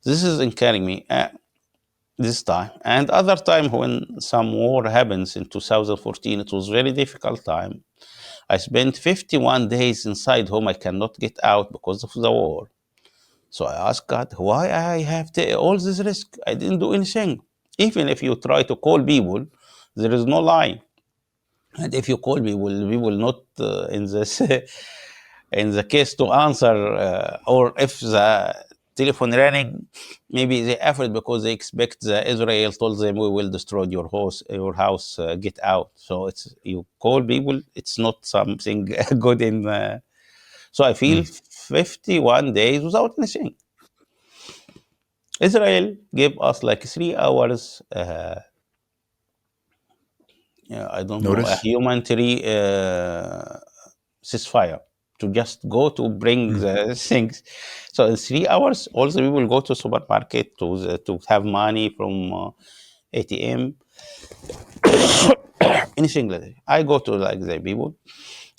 This is encouraging me this time. And other time when some war happens in 2014, it was very difficult time. I spent 51 days inside home. I cannot get out because of the war. So I asked God, why I have all this risk? I didn't do anything. Even if you try to call people, there is no line. And if you call people, we will not in this in the case to answer, or if the telephone running, maybe they afraid because they expect the Israel told them we will destroy your house, get out. So it's you call people, it's not something good in. So I feel mm. 51 days without anything. Israel gave us like 3 hours. Yeah, I don't know, a Notice. humanitarian ceasefire to just go to bring Mm, the things. So in 3 hours, all the people go to supermarket to have money from ATM, anything like that. I go to like the people.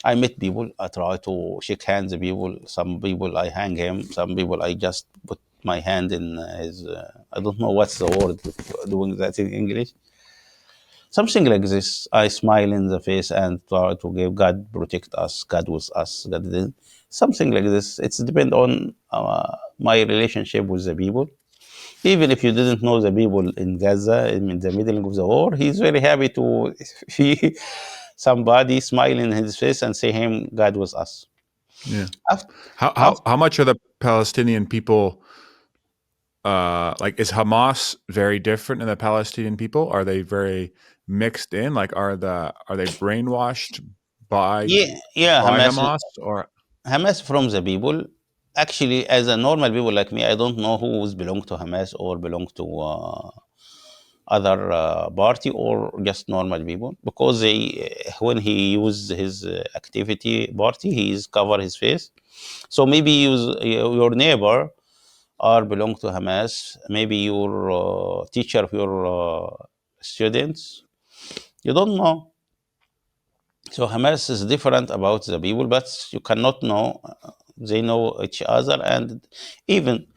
I meet people. I try to shake hands with people. Some people I hang him. Some people I just put my hand in his. I don't know what's the word doing that in English. Something like this. I smile in the face and try to give God protect us, God with us, God did. Something like this. It's depend on my relationship with the people. Even if you didn't know the people in Gaza in the middle of the war, he's very happy to see somebody smile in his face and say him God was us. yeah. After, How much are the Palestinian people like is Hamas very different than the Palestinian people? Are they very mixed in? Like are they brainwashed by yeah, Hamas Hamas or Hamas from the people. Actually, as a normal people like me, I don't know who's belong to Hamas or belong to other party or just normal people because they when he use his activity party, he is cover his face. So maybe your neighbor or belong to Hamas, maybe your teacher of your students. You don't know. So Hamas is different about the people, but you cannot know. They know each other, and even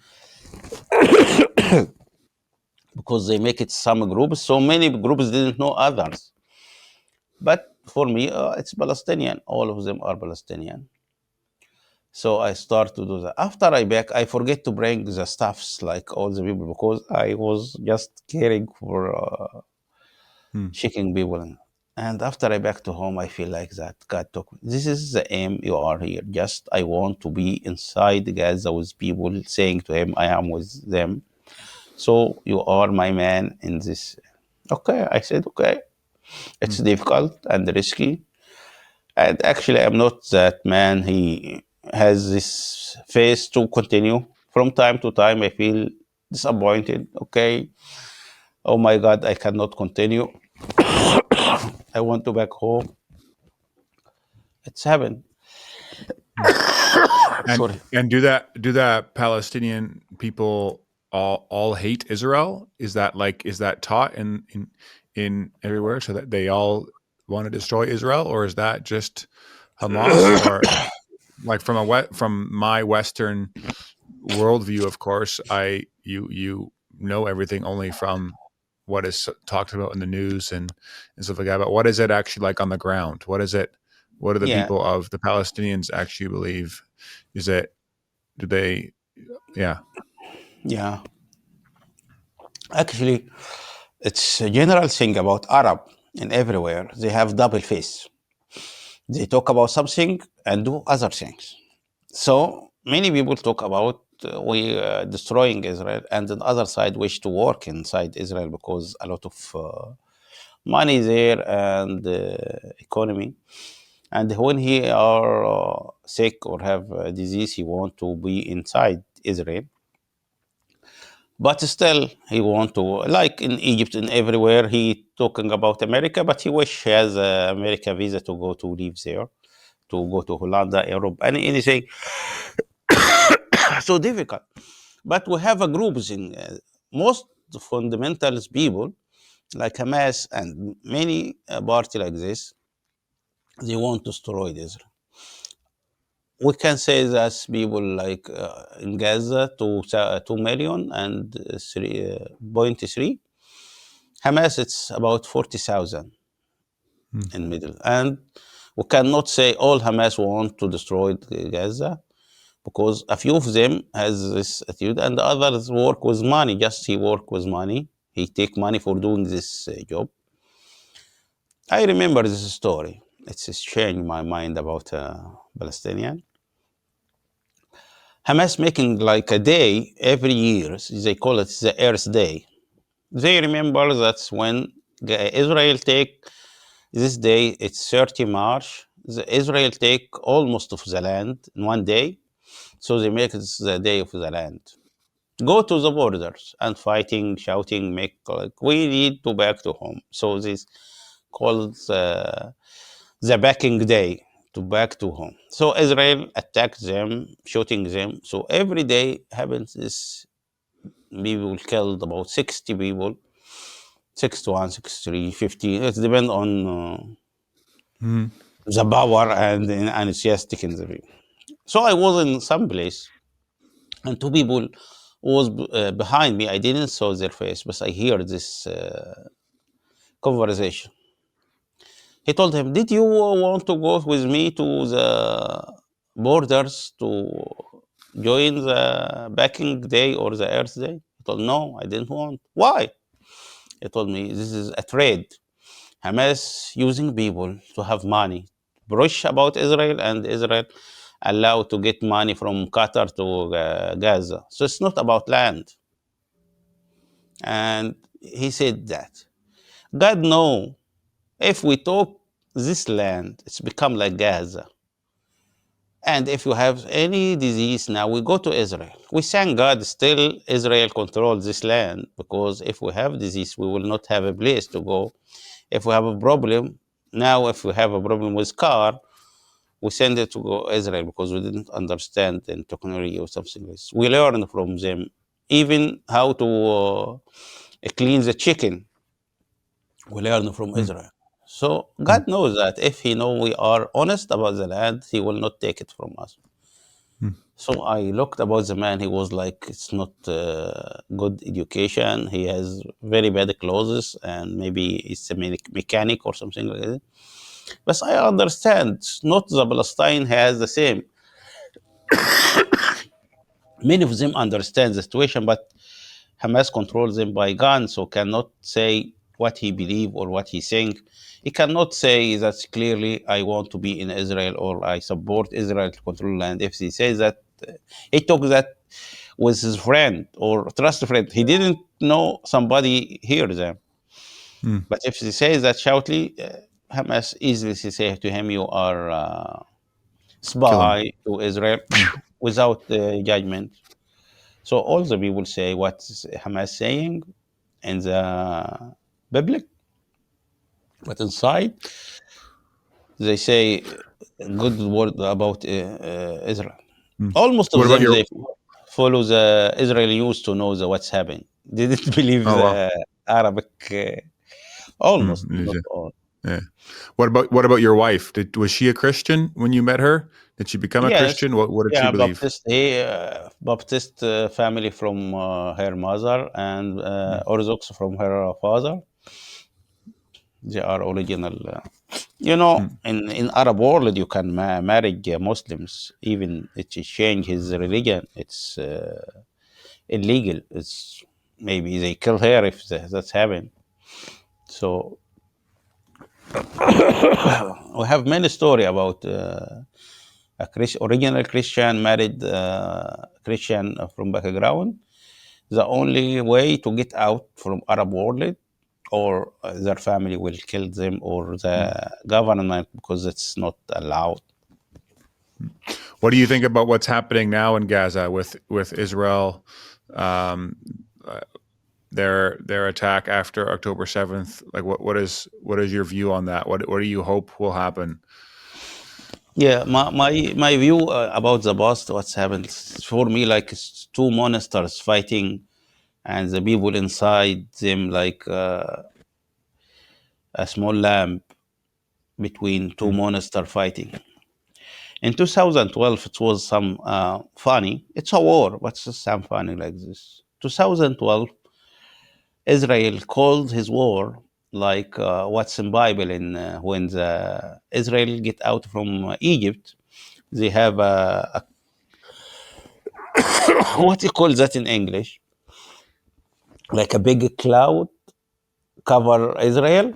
because they make it some groups, so many groups didn't know others. But for me, it's Palestinian. All of them are Palestinian. So I start to do that. After I back, I forget to bring the stuffs like all the people because I was just caring for hmm, shaking people. And after I back to home, I feel like that God took me. This is the aim you are here. Just I want to be inside Gaza with people, saying to him, I am with them. So you are my man in this. Okay, I said, okay. It's hmm, difficult and risky. And actually, I'm not that man. He has this phase to continue. From time to time, I feel disappointed. Okay. Oh my God, I cannot continue. I want to back home. It's happened. hmm. And Sorry. do that Palestinian people all hate Israel? Is that taught in everywhere so that they all want to destroy Israel, or is that just Hamas? Or like from my Western worldview, of course, you know everything only from what is talked about in the news and stuff like that. But what is it actually like on the ground? What is it? What do the Yeah. people of the Palestinians actually believe? Is it do they? Yeah. Yeah. Actually, it's a general thing about Arab in everywhere. They have double face. They talk about something and do other things. So many people talk about we destroying Israel, and on the other side wish to work inside Israel because a lot of money there and economy. and when he are sick or have a disease, he want to be inside Israel. But still, he want to, like in Egypt and everywhere, he talking about America, but he wish he has a America visa to go to live there, to go to Holland, Europe, anything. So difficult. But we have a groups in most fundamentalist people like Hamas and many party like this. They want to destroy Israel. We can say that people like in Gaza 2 million and 3.3. Hamas it's about 40,000 Mm. in middle, and we cannot say all Hamas want to destroy Gaza, because a few of them has this attitude and the others work with money. Just he work with money, he take money for doing this job. I remember this story. It's changed my mind about Palestinian. Hamas making like a day every year. They call it the Earth Day. They remember that's when Israel take this day. It's 30 March. Israel take almost of the land in one day, so they make it the day of the land. Go to the borders and fighting, shouting, make like we need to back to home. So this called the backing day, to back to home. So Israel attacked them, shooting them. So every day happens this, people killed about 60 people, 61, 63, 50. It depends on Mm. the power and enthusiastic in the people. So I was in some place and two people was behind me. I didn't saw their face, but I hear this conversation. He told him, "Did you want to go with me to the borders to join the backing day or the Earth Day?" He told, "No, I didn't want." Why? He told me, "This is a trade. Hamas using people to have money, brush about Israel, and Israel allowed to get money from Qatar to Gaza. So it's not about land." And he said that God know, if we talk this land, it's become like Gaza. And if you have any disease now, we go to Israel. We thank God still Israel controls this land, because if we have disease, we will not have a place to go. If we have a problem, now if we have a problem with car, we send it to go Israel, because we didn't understand in technology or something like this. We learn from them, even how to clean the chicken. We learn from Mm. Israel. So Mm. God knows that if He know we are honest about the land, He will not take it from us. Mm. So I looked about the man. He was like, it's not good education. He has very bad clothes, and maybe it's a mechanic or something like that. But I understand. Not the Palestine has the same. Many of them understand the situation, but Hamas controls them by guns, so cannot say what he believe or what he think. He cannot say that clearly, I want to be in Israel or I support Israel to control land. If he says that, he talk that with his friend or trust friend. He didn't know somebody hear them. Mm. But if he says that shoutly, Hamas easily say to him, "You are Kill him. spy to Israel," Mm. without judgment. So all the people say what Hamas saying in the public, but inside they say good word about Israel. Mm. Almost What of about them your? they follow the Israel news to know the what's happening. They didn't believe Oh wow. the Arabic. Almost, Mm. not all. Yeah. What about your wife? Was she a Christian when you met her? Did she become a Yes, Christian? What did she yeah, believe? Baptist. Baptist family from her mother, and Mm. Orthodox from her father. They are original. Mm. In Arab world, you can marry Muslims, even if you change his religion. It's illegal. It's maybe they kill her if that's happened. So we have many story about a original Christian married Christian from background. The only way to get out from Arab world or their family will kill them, or the government, because it's not allowed. What do you think about what's happening now in Gaza with Israel, um, their attack after October 7th? Like, what is your view on that? What do you hope will happen? Yeah, my view about the past, what's happened for me, like it's two monsters fighting, and the people inside them like a small lamb between two Mm, monsters fighting. In 2012, it was some funny. It's a war, but it's some funny like this. 2012, Israel called his war like what's in Bible. In when the Israel get out from Egypt, they have what you call that in English, like a big cloud cover Israel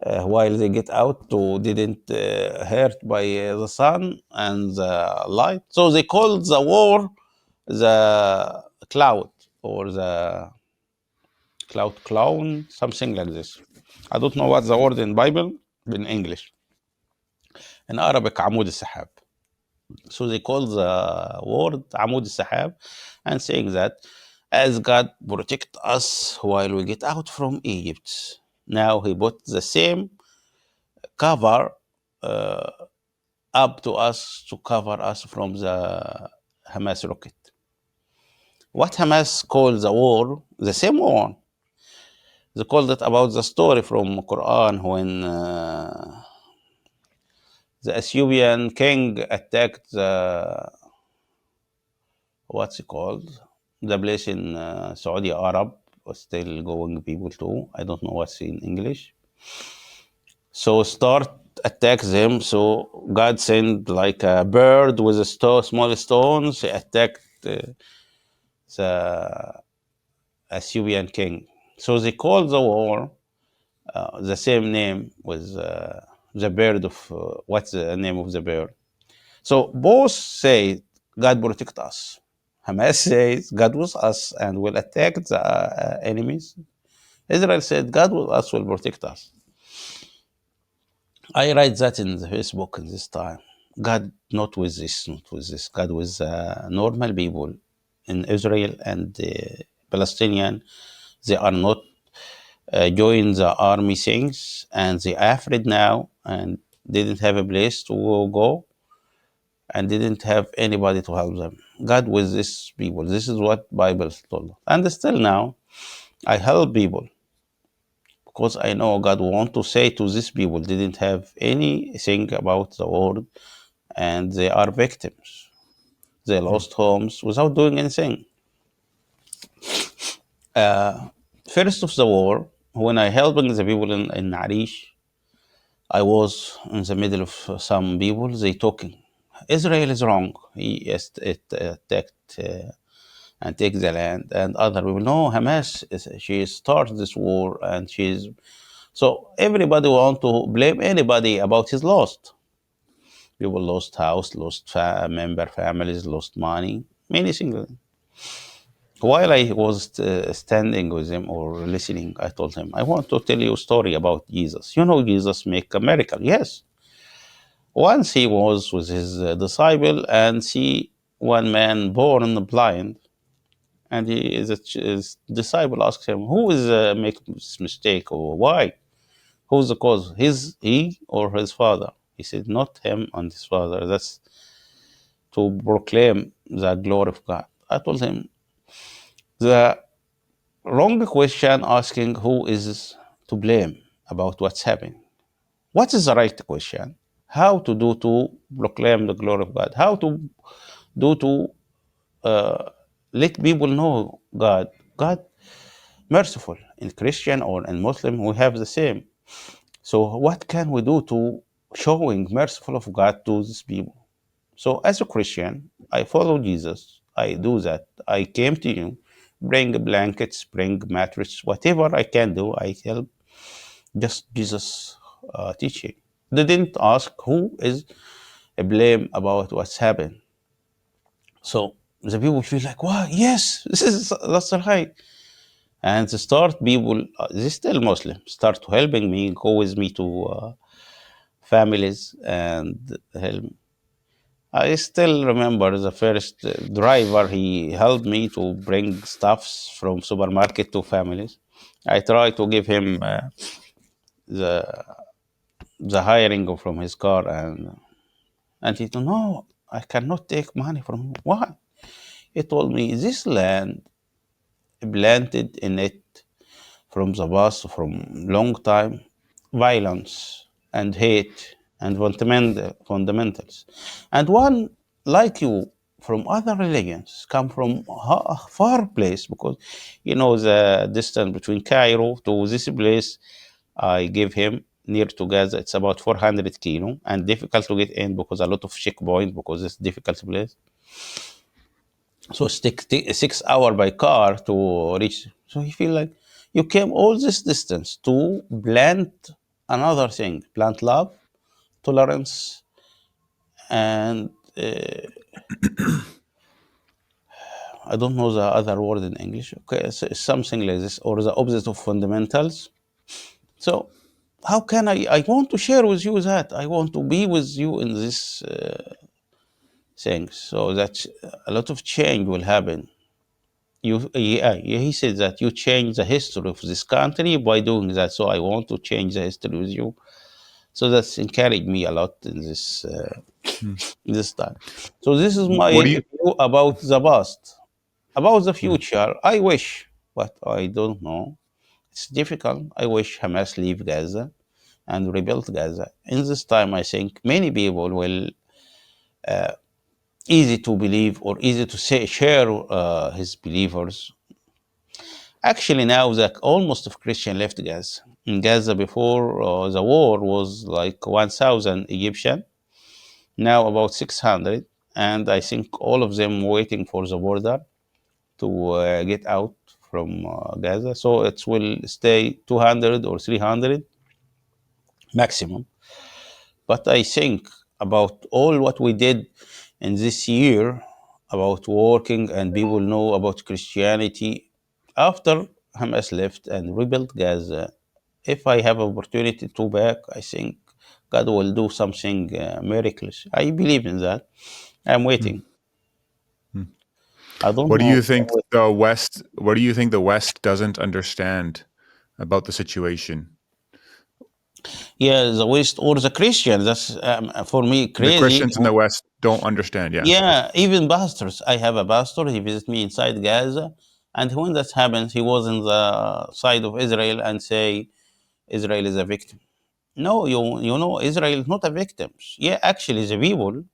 while they get out to didn't hurt by the sun and the light. So they called the war the cloud, or the cloud clown, something like this. I don't know what's the word in Bible in English. In Arabic, عمود السحاب. So they call the word عمود السحاب, and saying that as God protect us while we get out from Egypt, now he put the same cover uh, up to us to cover us from the Hamas rocket. What Hamas called the war, the same one, they called it about the story from Quran when the Ethiopian king attacked the, what's it called, the place in Saudi Arab, still going people too. I don't know what's in English. So start attack them. So God sent like a bird with a small stones. He attacked the Ethiopian king. So they called the war the same name with the bird of what's the name of the bird. So both say God protect us. Hamas says God with us and will attack the enemies. Israel said God with us will protect us. I write that in the Facebook in this time. God not with this, not with this. God with normal people in Israel and Palestinian. They are not join the army things, and they afraid now and didn't have a place to go, and didn't have anybody to help them. God with these people. This is what Bible told us. And still now, I help people because I know God want to say to these people didn't have anything about the world, and they are victims. They mm, lost homes without doing anything. First of the war, when I helping the people in Arish, I was in the middle of some people. They talking. Israel is wrong. It attacked and take the land, and other people. No, Hamas. She started this war, and she's so everybody want to blame anybody about his lost. People lost house, lost member families, lost money, many things. While I was standing with him or listening, I told him, I want to tell you a story about Jesus. You know, Jesus make a miracle. Yes. Once he was with his disciple and see one man born blind, and his disciple asked him, "Who is make this mistake or why? Who's the cause? He or his father?" He said, "Not him and his father. That's to proclaim the glory of God." I told him the wrong question asking who is to blame about what's happening. What is the right question? How to do to proclaim the glory of God? How to do to uh, let people know God. God merciful in Christian or in Muslim, we have the same. So what can we do to showing merciful of God to these people? So as a Christian, I follow Jesus. I do that. I came to you, bring blankets, bring mattress, whatever I can do. I help. Just Jesus teaching. They didn't ask who is a blame about what's happened. So the people feel like, wow, yes, that's right. And the start people, they still Muslim, start to helping me, go with me to families and help. I still remember the first driver, he helped me to bring stuffs from supermarket to families. I try to give him the hiring from his car, and he told, no, I cannot take money from you. Why? He told me, this land planted in it from the past, from long time, violence and hate and fundamentals. And one like you from other religions come from a far place, because the distance between Cairo to this place I give him near to Gaza, it's about 400 kilo and difficult to get in because a lot of checkpoint, because it's difficult place. So it's take 6 hours by car to reach. So he feel like you came all this distance to plant another thing, plant love, tolerance, and I don't know the other word in English. Okay, so it's something like this, or the opposite of fundamentals. So how can I want to share with you that I want to be with you in this thing, so that a lot of change will happen. He said that you change the history of this country by doing that. So I want to change the history with you. So that's encouraged me a lot in Hmm. this time. So this is my What do you? view about the past. About the Hmm. future, I wish, but I don't know. It's difficult. I wish Hamas leave Gaza and rebuild Gaza. In this time, I think many people will easy to believe or easy to say share his believers. Actually, now that almost of Christian left Gaza. In Gaza before the war was like 1,000 Egyptian, now about 600, and I think all of them waiting for the border to get out from Gaza. So it will stay 200 or 300 maximum. But I think about all what we did in this year about working and people know about Christianity after Hamas left and rebuilt Gaza. If I have opportunity to back, I think God will do something miraculous. I believe in that. I'm Hmm. waiting. Hmm. I don't What do know. you think the West? What do you think the West doesn't understand about the situation? Yeah, the West or the Christians. That's for me The crazy. Christians in the West don't understand. Yeah. Yeah, even pastors. I have a pastor. He visits me inside Gaza, and when that happens, he was on the side of Israel and say Israel is a victim. No, you know Israel is not a victim. Yeah, actually, the people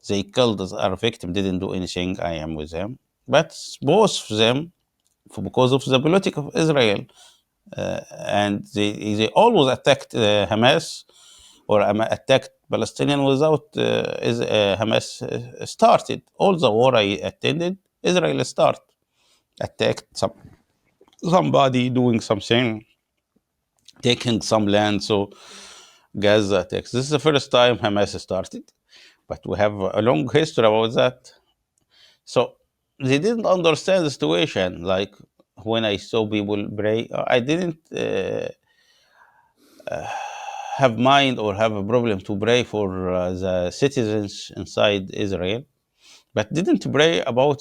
they killed are victim didn't do anything. I am with them, but both of them because of the politics of Israel, and they always attacked Hamas or attacked Palestinian without Hamas started. All the war I attended, Israel attacked somebody doing something, taking some land. So Gaza attacks. This is the first time Hamas started, but we have a long history about that. So they didn't understand the situation. Like when I saw people pray, I didn't have mind or have a problem to pray for the citizens inside Israel, but didn't pray about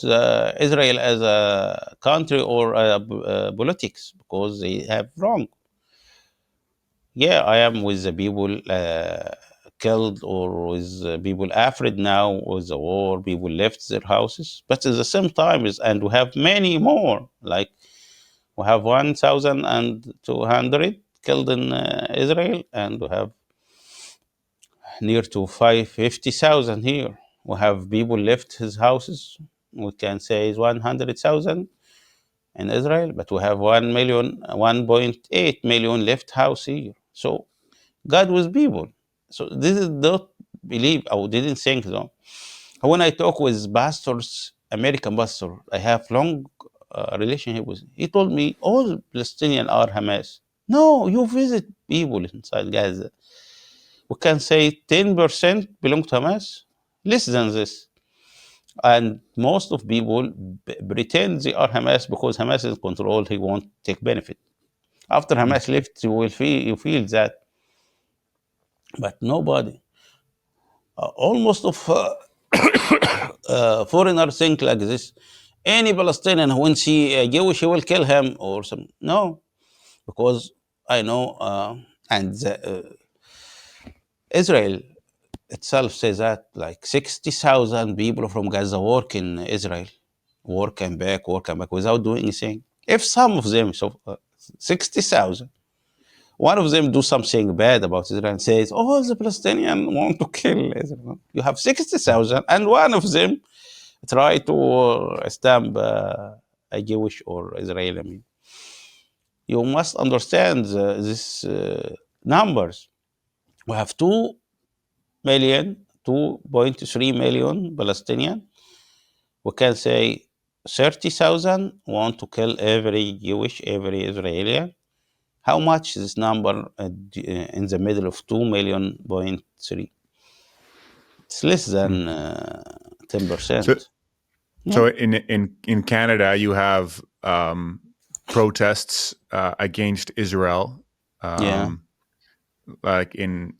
Israel as a country or politics because they have wrong. Yeah, I am with the people killed or with people afraid now with the war. People left their houses, but at the same time, and we have many more. Like we have 1,200 killed in Israel, and we have near to 550,000 here. We have people left his houses. We can say it's 100,000 in Israel, but we have 1.8 million left house here. So God with people. So this is not believe or didn't think though. When I talk with pastors, American pastor, I have long relationship with. He told me all Palestinians are Hamas. No, you visit people inside Gaza. We can say 10% belong to Hamas, less than this. And most of people pretend they are Hamas because Hamas is in control. He won't take benefit. After Mm. Hamas left, you feel that, but nobody. Almost of foreigners think like this. Any Palestinian, when see a Jewish, he will kill him or some. No, because I know, and Israel itself says that like 60,000 people from Gaza work in Israel, work and back without doing anything. If some of them, so 60,000, one of them do something bad about Israel and says, "Oh, the Palestinians want to kill Israel." You have 60,000, and one of them try to stamp a Jewish or Israeli. I mean, you must understand these numbers. We have 2.3 million Palestinian. We can say 30,000 want to kill every Jewish, every Israeli. How much is this number in the middle of 2.3 million? It's less Mm. than So 10%. Yeah, so in Canada, you have protests against Israel. yeah, Um, like in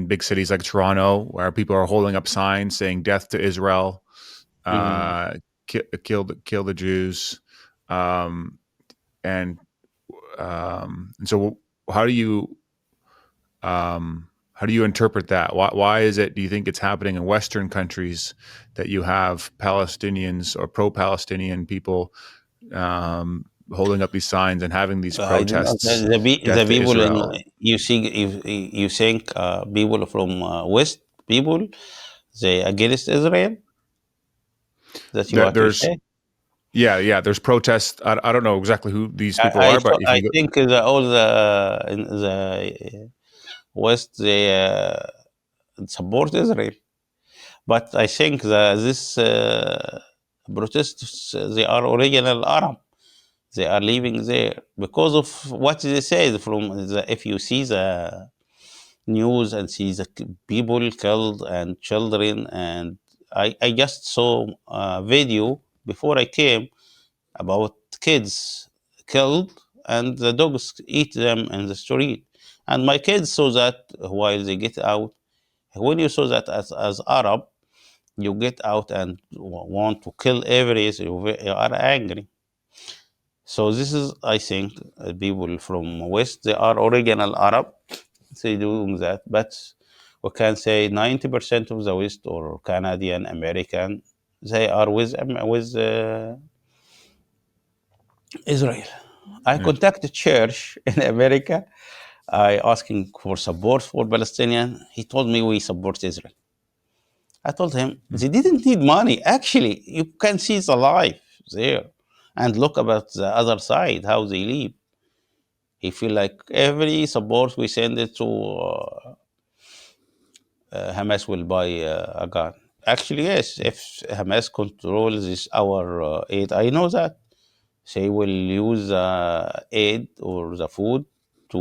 big cities like Toronto, where people are holding up signs saying "Death to Israel," mm. uh, kill the Jews, um, and and so how do you how do you interpret that? Why is it? Do you think it's happening in Western countries that you have Palestinians or pro-Palestinian people holding up these signs and having these I don't know. protests, The "Death to people in Israel"? you see, you think people from West people they against Israel. That's There, what you there's say. yeah, there's protests. I don't know exactly who these people are, but if I you go, think all the in the West they support Israel, but I think that this protests they are original Arab. They are living there because of what they say. From the, if you see the news and see the people killed and children, and I just saw a video before I came about kids killed and the dogs eat them in the street. And my kids saw that while they get out. When you saw that as Arab, you get out and want to kill every, you are angry. So this is, I think, people from West, they are original Arab, they doing that. But we can say 90% of the West or Canadian, American, they are with Israel. I yeah, contacted church in America. I asking for support for Palestinian. He told me we support Israel. I told him mm, they didn't need money. Actually, you can see the life there and look about the other side how they live. He feel like every support we send it to Hamas will buy a gun. Actually, yes. If Hamas controls this our aid, I know that they will use aid or the food to.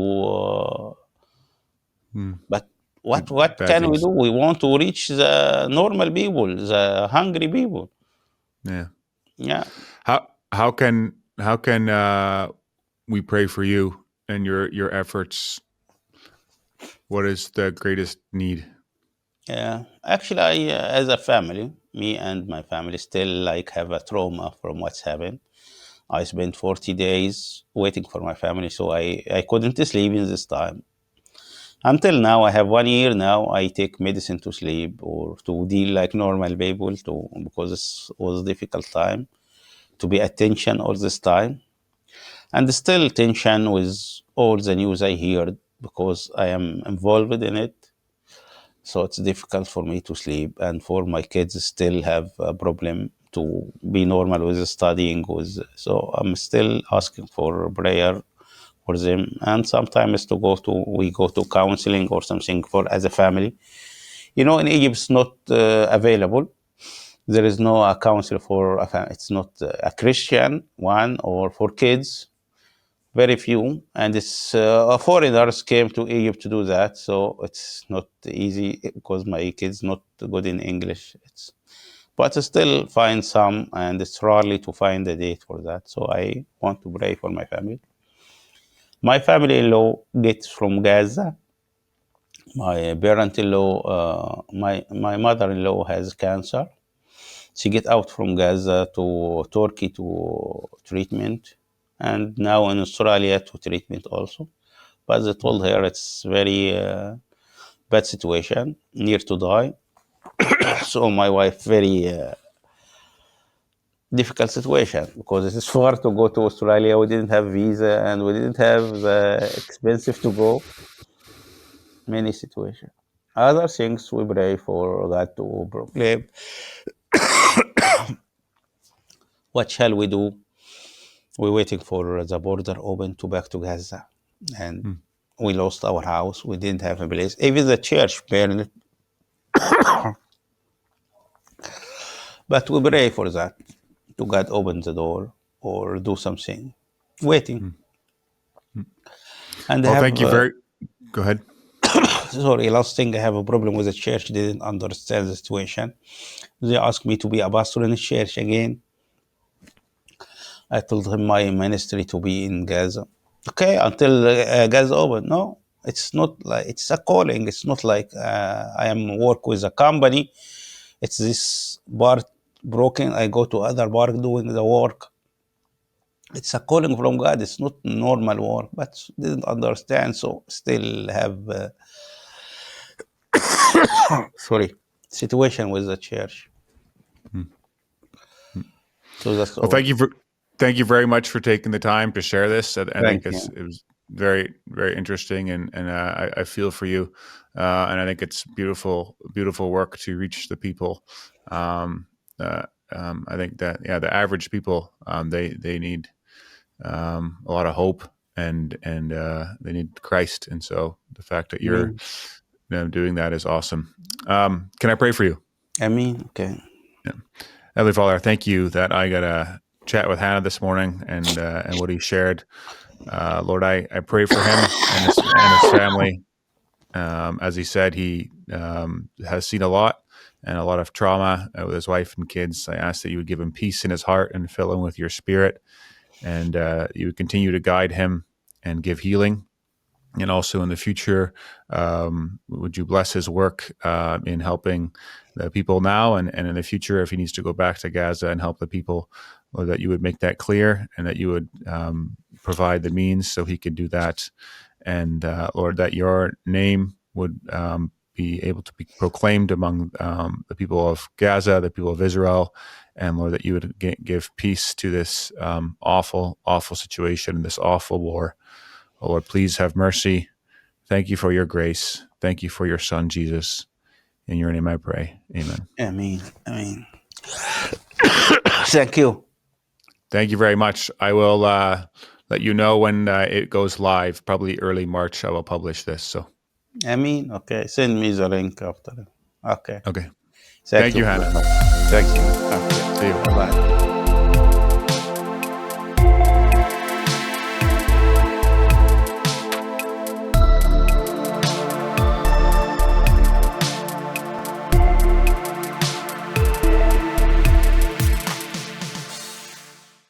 mm, But do what bad can we things. do? We want to reach the normal people, the hungry people. Yeah. Yeah. How can we pray for you and your efforts? What is the greatest need? Yeah, actually, as a family, me and my family still like have a trauma from what's happened. I spent 40 days waiting for my family, so I couldn't sleep in this time. Until now, I have 1 year now. I take medicine to sleep or to deal like normal people to because it was a difficult time to be attention all this time, and still tension with all the news I heard because I am involved in it. So it's difficult for me to sleep, and for my kids still have a problem to be normal with studying. With so I'm still asking for prayer for them, and sometimes we go to counseling or something for as a family. In Egypt, it's not available. There is no a counselor for a family. It's not a Christian one or for kids. Very few, and it's foreigners came to Egypt to do that, so it's not easy because my kids not good in English. It's but I still find some, and it's rarely to find a date for that. So I want to pray for my family. My family-in-law gets from Gaza. My parent-in-law, my mother-in-law has cancer. She get out from Gaza to Turkey to treatment, and now in Australia to treatment also. But they told her it's very bad situation, near to die. So my wife very difficult situation because it is far to go to Australia. We didn't have visa and we didn't have the expensive to go. Many situations. Other things we pray for God to proclaim. What shall we do? We're waiting for the border open to back to Gaza, and Mm. we lost our house. We didn't have a place. Even the church burned. But we pray for that. To God open the door or do something. Waiting. Mm. Mm. And I Well, have thank you very. Go ahead. sorry, last thing, I have a problem with the church. Didn't understand the situation. They asked me to be a pastor in the church again. I told him my ministry to be in Gaza. Okay, until Gaza open. No, it's not like it's a calling. It's not like I am work with a company. It's this part broken. I go to other part doing the work. It's a calling from God. It's not normal work, but didn't understand. So still have sorry situation with the church. Mm. Mm. So that's Well, all. thank you very much for taking the time to share this. I think Thank you. it was very interesting, and I feel for you, and I think it's beautiful work to reach the people. Um, I think that the average people, they need a lot of hope, and they need Christ, and so the fact that you're Amen. doing that is awesome. Can I pray for you? Amen. Okay. Yeah. Heavenly Father, I thank you that I got to chat with Hannah this morning and what he shared. Lord, I pray for him and his family. As he said, he has seen a lot and a lot of trauma with his wife and kids. I ask that you would give him peace in his heart and fill him with your spirit, and you would continue to guide him and give healing. And also in the future, would you bless his work in helping the people now, and in the future, if he needs to go back to Gaza and help the people, or that you would make that clear, and that you would provide the means so he could do that. And Lord, that your name would be able to be proclaimed among the people of Gaza, the people of Israel, and Lord, that you would give peace to this awful situation, this awful war. Oh, Lord, please have mercy. Thank you for your grace. Thank you for your Son, Jesus. In your name I pray. Amen. Amen. Amen. Thank you. Thank you very much. I will let you know when it goes live. Probably early March, I will publish this. So, Amen. Okay. Send me the link after. Okay. okay. Thank Thank you you, very Hannah. much. Thank you. Okay. See you. Bye.